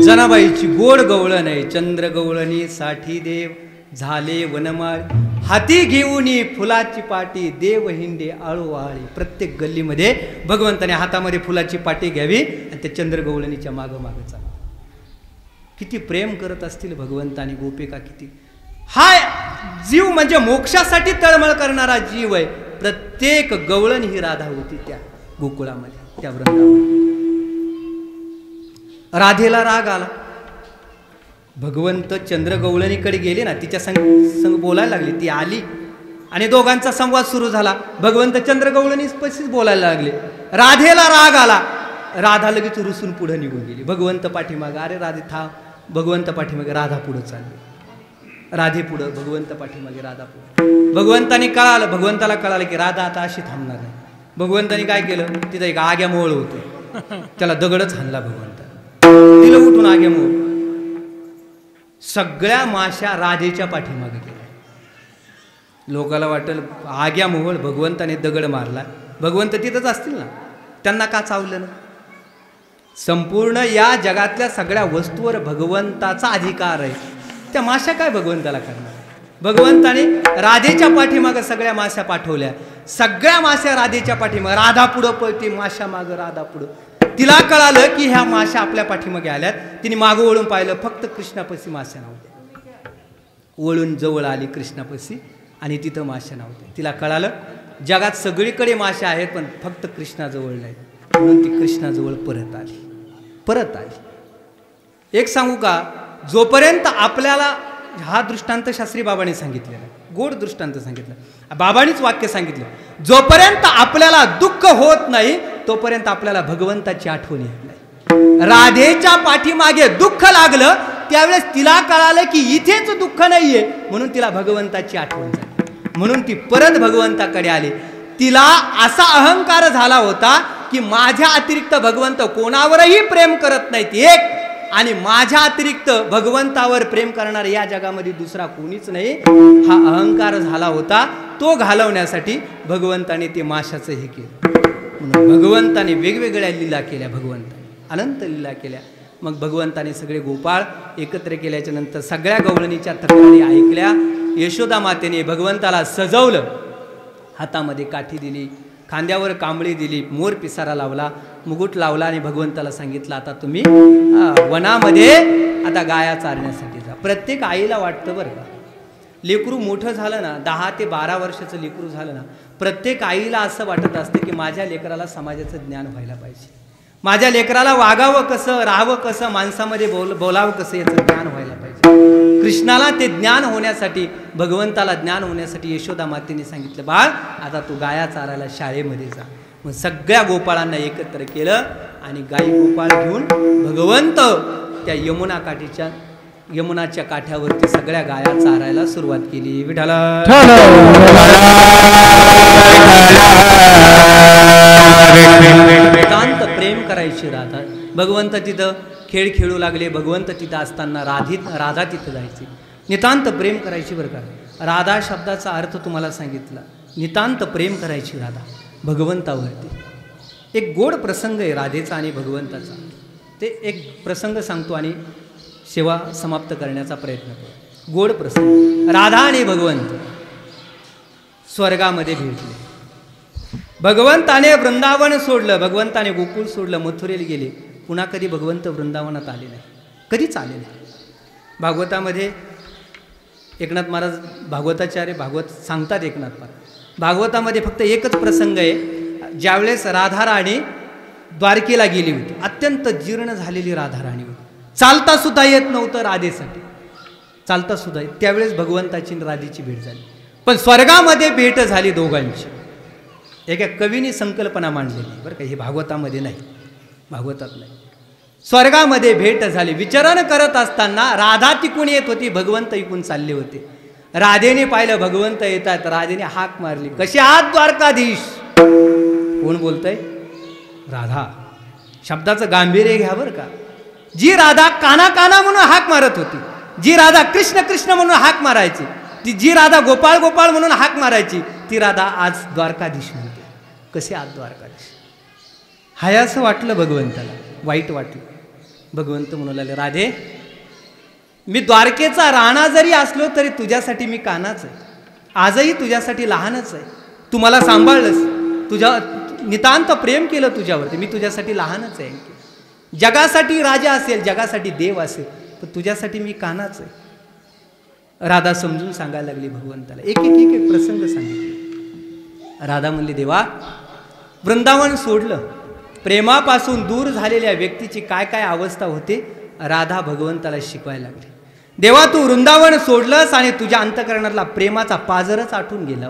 जनाबाईची गोड गवळण आहे. चंद्र गवळणी साठी देव झाले वनमाळ, हाती घेऊन फुलाची पाटी देव हिंडे आळूवाळी. प्रत्येक गल्लीमध्ये भगवंताने हातामध्ये फुलाची पाटी घ्यावी आणि त्या चंद्र गवळणीच्या मागं मागं चालू. किती प्रेम करत असतील भगवंतानी गोपिका किती. हा जीव म्हणजे मोक्षासाठी तळमळ करणारा जीव आहे. प्रत्येक गवळण ही राधा होती त्या गोकुळामध्ये, त्या वृंदावन. राधेला राग आला. भगवंत चंद्रगवळणीकडे गेले ना, तिच्या संग बोलायला लागले. ती आली आणि दोघांचा संवाद सुरू झाला. भगवंत चंद्रगवळणीपाशीच बोलायला लागले. राधेला राग आला. राधा लगेच रुसून पुढे निघून गेली. भगवंत पाठीमागे, अरे राधे थांब. भगवंत पाठीमागे, राधा पुढे चालली. राधे पुढं, भगवंत पाठीमागे, राधा पुढे. भगवंताला कळालं की राधा आता अशी थांबणार नाही. भगवंतानी काय केलं, तिथं एक आग्यामोळ होतं, त्याला दगडच हाणला भगवंत. तिला उठून आग्यामोळ. सगळ्या माश्या राधेच्या पाठीमागे गेल्या. लोकाला वाटेल आग्यामोळ, भगवंताने दगड मारला, भगवंत तिथंच असतील ना, त्यांना का चावलं ना? संपूर्ण या जगातल्या सगळ्या वस्तूवर भगवंताचा अधिकार आहे. त्या माश्या काय भगवंताला करणार? भगवंताने राधेच्या पाठीमागं सगळ्या माश्या पाठवल्या. सगळ्या माश्या राधेच्या पाठीमागं, राधा पुढं पळते, माश्या मागं, राधा पुढं. तिला कळालं की ह्या माश्या आपल्या पाठीमागे आल्यात. तिने मागं वळून पाहिलं, फक्त कृष्णापाशी माश्या नव्हत्या. वळून जवळ आली कृष्णापाशी आणि तिथं माश्या नव्हत्या. तिला कळालं जगात सगळीकडे माश्या आहेत पण फक्त कृष्णाजवळ नाही. म्हणून ती कृष्णाजवळ परत आली. एक सांगू का, जोपर्यंत आपल्याला हा दृष्टांत शास्त्री बाबांनी सांगितलेला, गोड दृष्टांत सांगितलं, बाबांनीच वाक्य सांगितलं, जोपर्यंत आपल्याला दुःख होत नाही तोपर्यंत आपल्याला भगवंताची आठवण येत नाही. राधेच्या पाठीमागे दुःख लागलं त्यावेळेस तिला कळालं की इथेच दुःख नाहीये, म्हणून तिला भगवंताची आठवण झाली. म्हणून ती परत भगवंताकडे आली. तिला असा अहंकार झाला होता की माझ्या अतिरिक्त भगवंत कोणावरही प्रेम करत नाहीत एक, आणि माझ्या अतिरिक्त भगवंतावर प्रेम करणारा या जगामध्ये दुसरा कोणीच नाही. हा अहंकार झाला होता. तो घालवण्यासाठी भगवंताने ते माशाचं हे केलं. म्हणून भगवंताने वेगवेगळ्या लीला केल्या, भगवंताने अनंत लीला केल्या. मग भगवंताने सगळे गोपाळ एकत्र केल्याच्या नंतर सगळ्या गवळणीच्या तक्रारी ऐकल्या. यशोदा मातेने भगवंताला सजवलं. हातामध्ये काठी दिली, खांद्यावर कांबळी दिली, मोर पिसारा लावला, मुकुट लावला आणि भगवंताला सांगितलं आता तुम्ही वनामध्ये आता गाया चारण्यासाठी जा. प्रत्येक आईला वाटतं बरं का, लेकरू मोठं झालं ना, 10 ते 12 वर्षाचं लेकरू झालं ना, प्रत्येक आईला असं वाटत असतं की माझ्या लेकराला समाजाचं ज्ञान व्हायला पाहिजे, माझ्या लेकराला वागावं कसं, राहावं कसं, माणसामध्ये बोलावं कसं याचं ज्ञान व्हायला पाहिजे. कृष्णाला ते ज्ञान होण्यासाठी, भगवंताला ज्ञान होण्यासाठी यशोदा मातेने सांगितलं, बाळ आता तू गाया चारायला शाळेमध्ये जा. मग सगळ्या गोपाळांना एकत्र केलं आणि गाई गोपाळ घेऊन भगवंत त्या यमुनाच्या काठ्यावरती सगळ्या गाया चारायला सुरुवात केली. विठाला नितांत प्रेम करायची राधा. भगवंत तिथं खेळ खेळू लागले. भगवंत तिथं असताना राधा तिथं जायची, नितांत प्रेम करायची. बरं का, राधा शब्दाचा अर्थ तुम्हाला सांगितला, नितांत प्रेम करायची राधा भगवंतावरती. एक गोड प्रसंग आहे राधेचा आणि भगवंताचा. ते एक प्रसंग सांगतो आणि सेवा समाप्त करण्याचा प्रयत्न करतो. गोड प्रसंग. राधा आणि भगवंत स्वर्गामध्ये भेटले. भगवंताने वृंदावन सोडलं, भगवंताने गोकुळ सोडलं, मथुरेला गेले. पुन्हा कधी भगवंत वृंदावनात आले नाही, कधीच आले नाही. भागवतामध्ये एकनाथ महाराज भागवताचार्य भागवत सांगतात. एकनाथ महाराज भागवतामध्ये फक्त एकच प्रसंग आहे, ज्यावेळेस राधाराणी द्वारकेला गेली होती. अत्यंत जीर्ण झालेली राधाराणी होती. चालता सुद्धा येत नव्हतं राधेसाठी, चालता सुद्धा. त्यावेळेस भगवंताची राधेची भेट झाली. पण स्वर्गामध्ये भेट झाली दोघांची. एका कवीने संकल्पना मांडलेली बरं का, हे भागवतामध्ये नाही, भागवतात नाही. स्वर्गामध्ये भेट झाली. विचरण करत असताना राधा तिकून येत होती, भगवंत इकून चालले होते. राधेने पाहिलं भगवंत येतात, राधेने हाक मारली, कशी आहात द्वारकाधीश? कोण बोलतंय? राधा. शब्दाचं गांभीर्य घ्या बरं का. जी राधा काना काना म्हणून हाक मारत होती, जी राधा कृष्ण कृष्ण म्हणून हाक मारायची, ती जी राधा गोपाळ गोपाळ म्हणून हाक मारायची, ती राधा आज द्वारकाधीश म्हणते. कसे आहात द्वारकाधीश? हाय असं वाटलं भगवंताला, वाईट वाटलं. भगवंत म्हणू लागले, राधे मी द्वारकेचा राणा जरी असलो तरी तुझ्यासाठी मी कानाच आहे, आजही तुझ्यासाठी लहानच आहे. तू मला सांभाळलंस, तुझ्या नितांत प्रेम केलं तुझ्यावरती, मी तुझ्यासाठी लहानच आहे. जगासाठी राजा असेल, जगासाठी देव असेल, पण तुझ्यासाठी मी कानाच आहे. राधा समजून सांगायला लागली भगवंताला. एक एक एक एक प्रसंग सांगितले. राधा म्हणली, देवा वृंदावन सोडलं, प्रेमापासून दूर झालेल्या व्यक्तीची काय काय अवस्था होते राधा भगवंताला शिकवायला लागली. देवा तू वृंदावन सोडलंस आणि तुझ्या अंतःकरणातला प्रेमाचा पाझरच आटून गेला,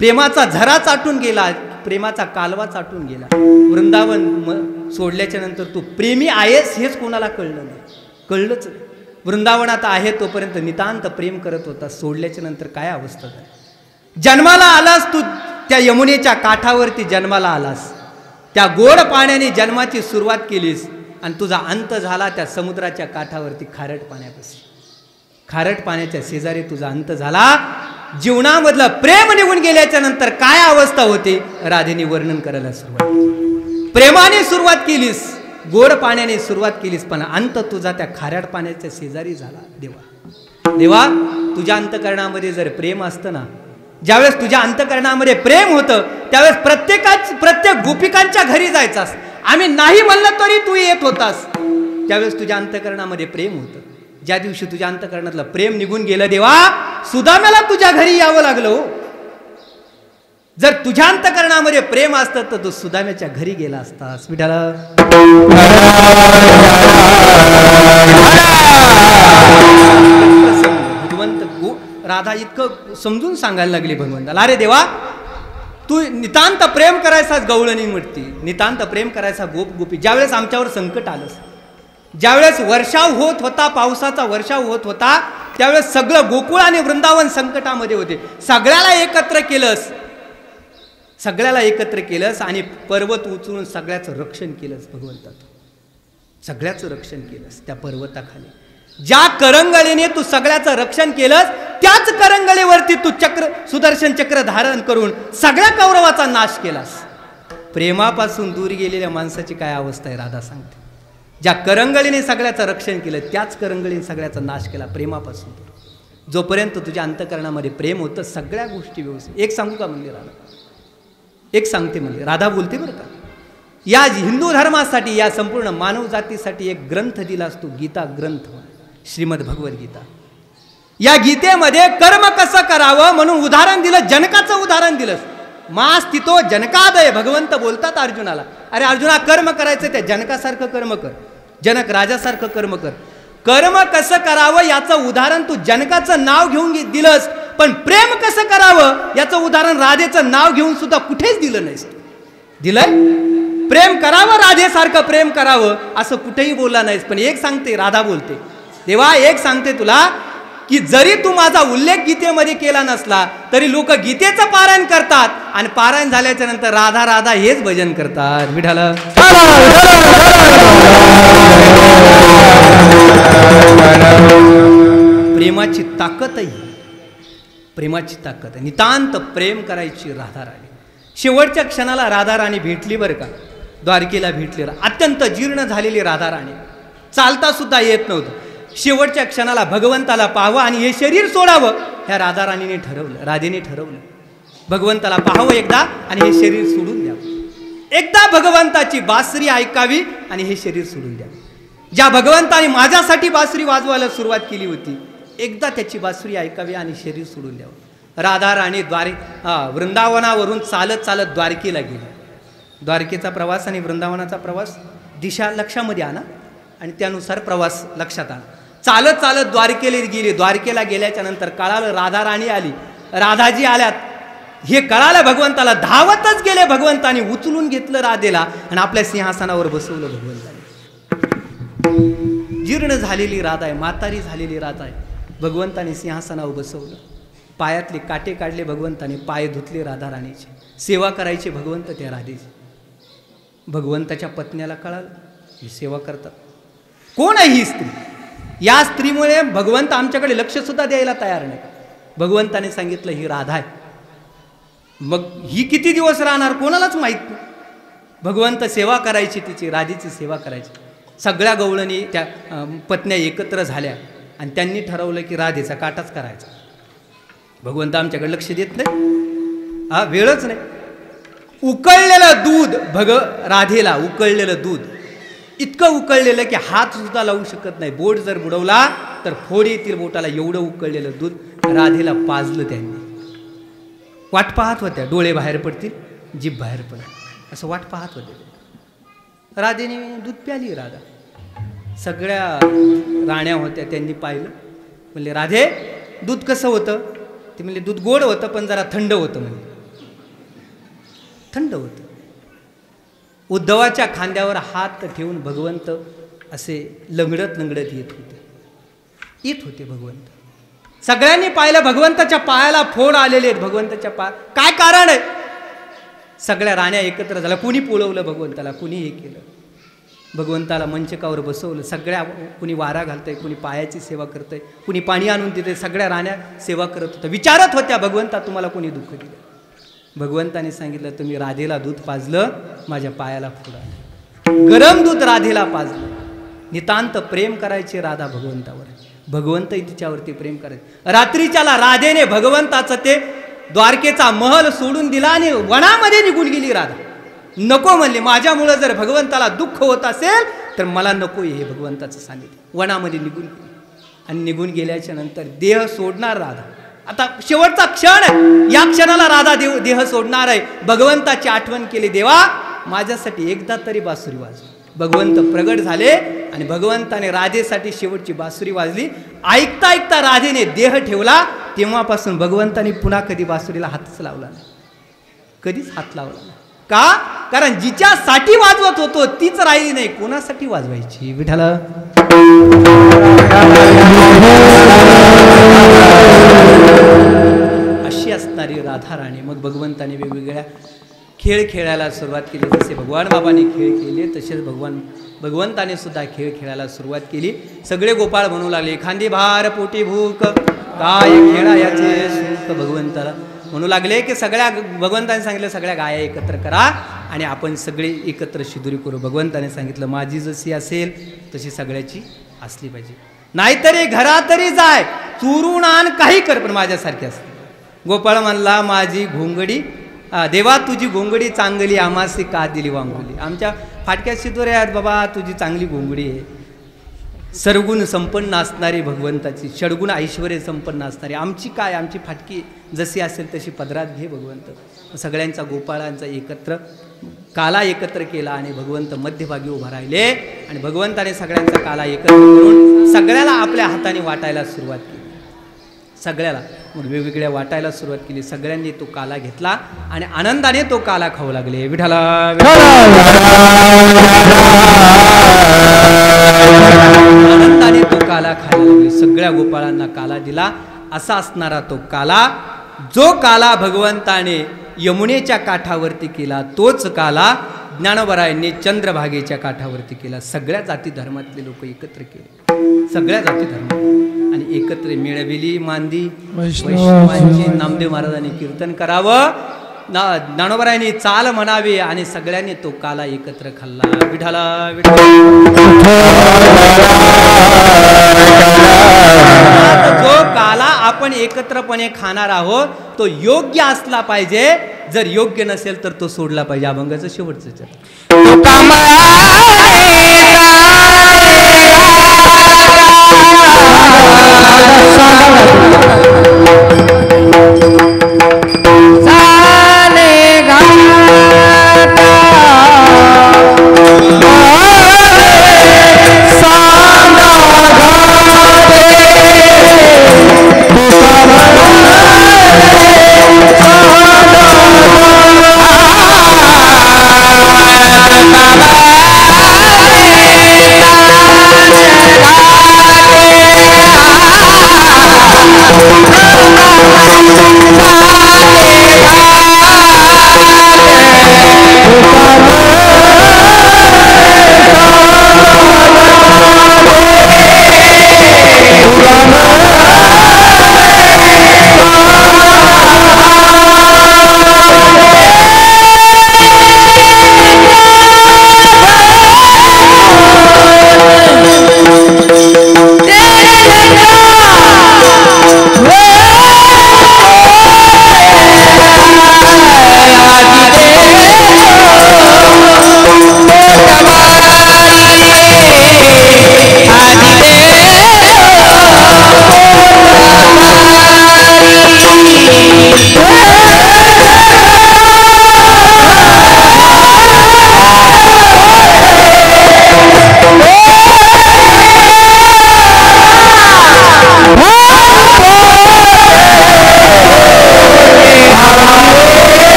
प्रेमाचा झरा चाटून गेला, प्रेमाचा कालवा चाटून गेला. वृंदावन सोडल्याच्या नंतर तू प्रेमी आहेस हेच कोणाला कळलं नाही, कळलंच. वृंदावनात आहे तोपर्यंत नितांत प्रेम करत होता, सोडल्याच्या नंतर काय अवस्था झाली. जन्माला आलास तू त्या यमुनेच्या काठावरती, जन्माला आलास त्या गोड पाण्याने जन्माची सुरुवात केलीस आणि तुझा अंत झाला त्या समुद्राच्या काठावरती खारट पाण्यापाशी. खारट पाण्याच्या शेजारी तुझा अंत झाला. जीवनामधलं प्रेम निघून गेल्याच्या नंतर काय अवस्था होते राधेने वर्णन करायला सुरुवात केली. प्रेमाने सुरुवात केलीस, गोड पाण्याने सुरुवात केलीस, पण अंत तुझा त्या खारट पाण्याच्या शेजारी झाला. देवा तुझ्या अंतःकरणामध्ये जर प्रेम असतं ना, ज्यावेळेस तुझ्या अंतःकरणामध्ये प्रेम होतं त्यावेळेस प्रत्येक गोपिकांच्या घरी जायचास. आम्ही नाही म्हणलं तरी तू येत होतास. त्यावेळेस तुझ्या अंतःकरणामध्ये प्रेम होतं. ज्या दिवशी तुझ्या अंतःकरणातलं प्रेम निघून गेलं देवा, सुदाम्याला तुझ्या घरी यावं लागलं. जर तुझ्या अंतःकरणामध्ये प्रेम असतं तर तू सुदाम्याच्या घरी गेला असतास. विठाला भगवंत राधा इतकं समजून सांगायला लागली भगवंताला, अरे देवा तू नितांत प्रेम करायचाच गवळणी म्हणती, नितांत प्रेम करायचा गोप गोपी. ज्यावेळेस आमच्यावर संकट आलं, ज्यावेळेस वर्षाव होत होता, पावसाचा वर्षाव होत होता, त्यावेळेस सगळं गोकुळ आणि वृंदावन संकटामध्ये होते. सगळ्याला एकत्र केलंस, सगळ्याला एकत्र केलंस आणि पर्वत उचलून सगळ्याचं रक्षण केलंस. भगवंतात सगळ्याचं रक्षण केलंस. त्या पर्वताखाली ज्या करंगळीने तू सगळ्याचं रक्षण केलंस त्याच करंगळीवरती तू सुदर्शन चक्र धारण करून सगळ्या कौरवाचा नाश केलास. प्रेमापासून दूर गेलेल्या माणसाची काय अवस्था आहे राधा सांगते. ज्या करंगळीने सगळ्याचं रक्षण केलं त्याच करंगळीने सगळ्याचा नाश केला. प्रेमापासून दूर जोपर्यंत तुझ्या अंतःकरणामध्ये प्रेम होतं सगळ्या गोष्टी व्यवस्थित. एक सांगू का म्हणले राधा, एक सांगते म्हणले राधा बोलते बरं का. या हिंदू धर्मासाठी, या संपूर्ण मानव जातीसाठी एक ग्रंथ दिला असतो, गीता ग्रंथ, श्रीमद भगवद्गीता. या गीतेमध्ये कर्म कसं करावं म्हणून उदाहरण दिलं, जनकाचं उदाहरण दिलं. मास तितो जनकादय, भगवंत बोलतात अर्जुनाला, अरे अर्जुना कर्म करायचं त्या जनकासारखं कर्म कर, जनक राजासारखं कर्म कर. कर्म कसं करावं याचं उदाहरण तू जनकाचं नाव घेऊन दिलंस, पण प्रेम कसं करावं याचं उदाहरण राधेचं नाव घेऊन सुद्धा कुठेच दिलं नाहीस. दिलंय प्रेम करावं, राधेसारखं प्रेम करावं असं कुठेही बोलला नाहीस. पण एक सांगते, राधा बोलते, देवा एक सांगते तुला की जरी तू माझा उल्लेख गीतेमध्ये केला नसला तरी लोक गीतेचं पारायण करतात आणि पारायण झाल्याच्या नंतर राधा राधा हेच भजन करतात. विठाला प्रेमाची ताकद आहे, प्रेमाची ताकद आहे. नितांत प्रेम करायची राधा राणी. शेवटच्या क्षणाला राधा राणी भेटली बरं का, द्वारकेला भेटली. अत्यंत जीर्ण झालेली राधा राणी, चालता सुद्धा येत नव्हतं. शेवटच्या क्षणाला भगवंताला पाहावं आणि हे शरीर सोडावं ह्या राधा राणीने ठरवलं, राधेने ठरवलं. भगवंताला पाहावं एकदा आणि हे शरीर सोडून द्यावं. एकदा भगवंताची बासरी ऐकावी आणि हे शरीर सोडून द्यावं. ज्या भगवंताने माझ्यासाठी बासरी वाजवायला सुरुवात केली होती, एकदा त्याची बासरी ऐकावी आणि शरीर सोडून द्यावं. राधा राणी वृंदावनावरून चालत चालत द्वारकेला गेली. द्वारकेचा प्रवास आणि वृंदावनाचा प्रवास दिशा लक्षामध्ये आणा आणि त्यानुसार प्रवास लक्षात आणा. चालत चालत द्वारकेला गेली. द्वारकेला गेल्याच्या नंतर कळालं राधा राणी आली, राधाजी आल्यात हे कळालं भगवंताला. धावतच गेले भगवंताने, उचलून घेतलं राधेला आणि आपल्या सिंहासनावर बसवलं भगवंताने. जीर्ण झालेली राधा आहे, म्हातारी झालेली राधा आहे, भगवंताने सिंहासनावर बसवलं. पायातले काटे काढले भगवंताने, पाय धुतले राधा राणीचे, सेवा करायचे भगवंत त्या राधेची. भगवंताच्या पत्न्याला कळालं ही सेवा करतात. कोण आहे ही स्त्री? या स्त्रीमुळे भगवंत आमच्याकडे लक्ष सुद्धा द्यायला तयार नाही. भगवंताने सांगितलं ही राधा आहे. मग ही किती दिवस राहणार कोणालाच माहित नाही. भगवंत सेवा करायची, तिची राधेची सेवा करायची. सगळ्या गवळणी त्या पत्न्या एकत्र झाल्या आणि त्यांनी ठरवलं की राधेचा काटाच करायचा. भगवंत आमच्याकडे लक्ष देत नाही, हा वेळच नाही. उकळलेलं दूध राधेला उकळलेलं दूध इतकं उकळलेलं की हात सुद्धा लावू शकत नाही. बोट जर बुडवला तर फोड येतील बोटाला, एवढं उकळलेलं दूध राधेला पाजलं त्यांनी. वाट पाहत होत्या, डोळे बाहेर पडतील, जीभ बाहेर पडेल असं वाट पाहत होते. राधेने दूध प्याली. राधा सगळ्या राण्या होत्या, त्यांनी पाहिलं. म्हणले राधे दूध कसं होतं? ते म्हणले दूध गोड होतं पण जरा थंड होतं. म्हणजे थंड होतं. उद्धवाच्या खांद्यावर हात ठेवून भगवंत असे लंगडत लंगडत येत होते भगवंत. सगळ्यांनी पाहिलं भगवंताच्या पायाला फोड आलेले आहेत. भगवंताच्या काय कारण आहे? सगळ्या राण्या एकत्र झाल्या. कुणी पोळवलं भगवंताला, कुणी हे केलं. भगवंताला मंचकावर बसवलं. सगळ्या, कुणी वारा घालतंय, कुणी पायाची सेवा करतंय, कुणी पाणी आणून देते. सगळ्या राण्या सेवा करत होत्या. विचारत होत्या भगवंता तुम्हाला कोणी दुःख दिलं? भगवंताने सांगितलं तुम्ही राधेला दूध पाजलं, माझ्या पायाला फोड आला. गरम दूध राधेला पाजलं. नितांत प्रेम करायचे राधा भगवंतावर. भगवंतही तिच्यावरती प्रेम करायचे. रात्रीच्याला राधेने भगवंताचं ते द्वारकेचा महल सोडून दिला आणि वनामध्ये निघून गेली राधा. नको म्हणले, माझ्यामुळं जर भगवंताला दुःख होत असेल तर मला नको हे भगवंताचं सानिध्य. वनामध्ये निघून गेली. आणि निघून गेल्याच्या नंतर देह सोडणार राधा. आता शेवटचा क्षण आहे. या क्षणाला राधा देह सोडणार आहे. भगवंताची आठवण केली, देवा माझ्यासाठी एकदा तरी बासुरी वाजव. भगवंत प्रगट झाले आणि भगवंताने राधेसाठी शेवटची बासुरी वाजली. ऐकता ऐकता राधेने देह ठेवला. तेव्हापासून भगवंताने पुन्हा कधी बासुरीला हातच लावला नाही. कधीच हात लावला नाही. का? कारण जिच्यासाठी वाजवत होतो तीच राहिली नाही. कोणासाठी वाजवायची? विठाला अशी असणारी राधा राणी. मग भगवंताने वेगवेगळ्या खेळ खेळायला सुरुवात केली. जसे भगवान बाबांनी खेळ केले तसेच भगवंताने सुद्धा खेळ खेळायला सुरुवात केली. सगळे गोपाळ म्हणू लागले, खांदी भार पोटी भूक काय खेळायाचे सुख. भगवंताला म्हणू लागले की सगळ्या, भगवंताने सांगितलं सगळ्या गाया एकत्र करा आणि आपण सगळे एकत्र शिदुरी करू. भगवंताने सांगितलं माझी जशी असेल तशी सगळ्याची असली पाहिजे. नाहीतरी घरात तरी जाय, चुरून आण, काही कर, पण माझ्यासारखी असते. गोपाळ म्हणला माझी घोंगडी, देवा तुझी घोंगडी चांगली, आमासी का दिली वांगुली. आमच्या फाटक्या शिदोरे आहेत बाबा, तुझी चांगली घोंगडी आहे. सर्वगुण संपन्न असणारी भगवंताची, षडगुण ऐश्वर्य संपन्न असणारी. आमची काय, आमची फाटकी जशी असेल तशी पदरात घे भगवंत. सगळ्यांचा गोपाळांचा एकत्र काला एकत्र केला आणि भगवंत मध्यभागी उभा राहिले. आणि भगवंताने सगळ्यांचा काला एकत्र करून सगळ्याला आपल्या हाताने वाटायला सुरुवात केली. सगळ्याला मग वेगवेगळ्या वाटायला सुरुवात केली. सगळ्यांनी तो काला घेतला आणि आनंदाने तो काला खाऊ लागले. विठाला आनंदाने तो काला खायला लागले. सगळ्या गोपाळांना काला दिला. असा असणारा तो काला, जो काला भगवंताने यमुनेच्या काठावरती केला, तोच काला ज्ञानोबरायांनी चंद्रभागेच्या काठावरती केला. सगळ्या जाती धर्मातले लोक एकत्र केले. सगळ्या जाती धर्म आणि एकत्र मिळविली मांदी वैष्णवांची. नामदेव महाराजांनी कीर्तन करावं, ज्ञानोबरायांनी चाल म्हणावी आणि सगळ्यांनी तो काला एकत्र खाल्ला. विठाला जो काला आपण एकत्रपणे खाणार आहोत तो योग्य असला पाहिजे. जर योग्य नसेल तर तो सोडला पाहिजे. अभंगाचं शेवटचं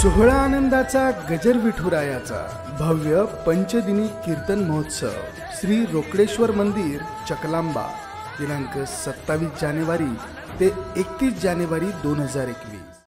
सोहळा आनंदाचा गजर विठुरायाचा भव्य पंचदिनी कीर्तन महोत्सव श्री रोकडेश्वर मंदिर चकलांबा दिनांक 27 जानेवारी ते 31 जानेवारी 2021।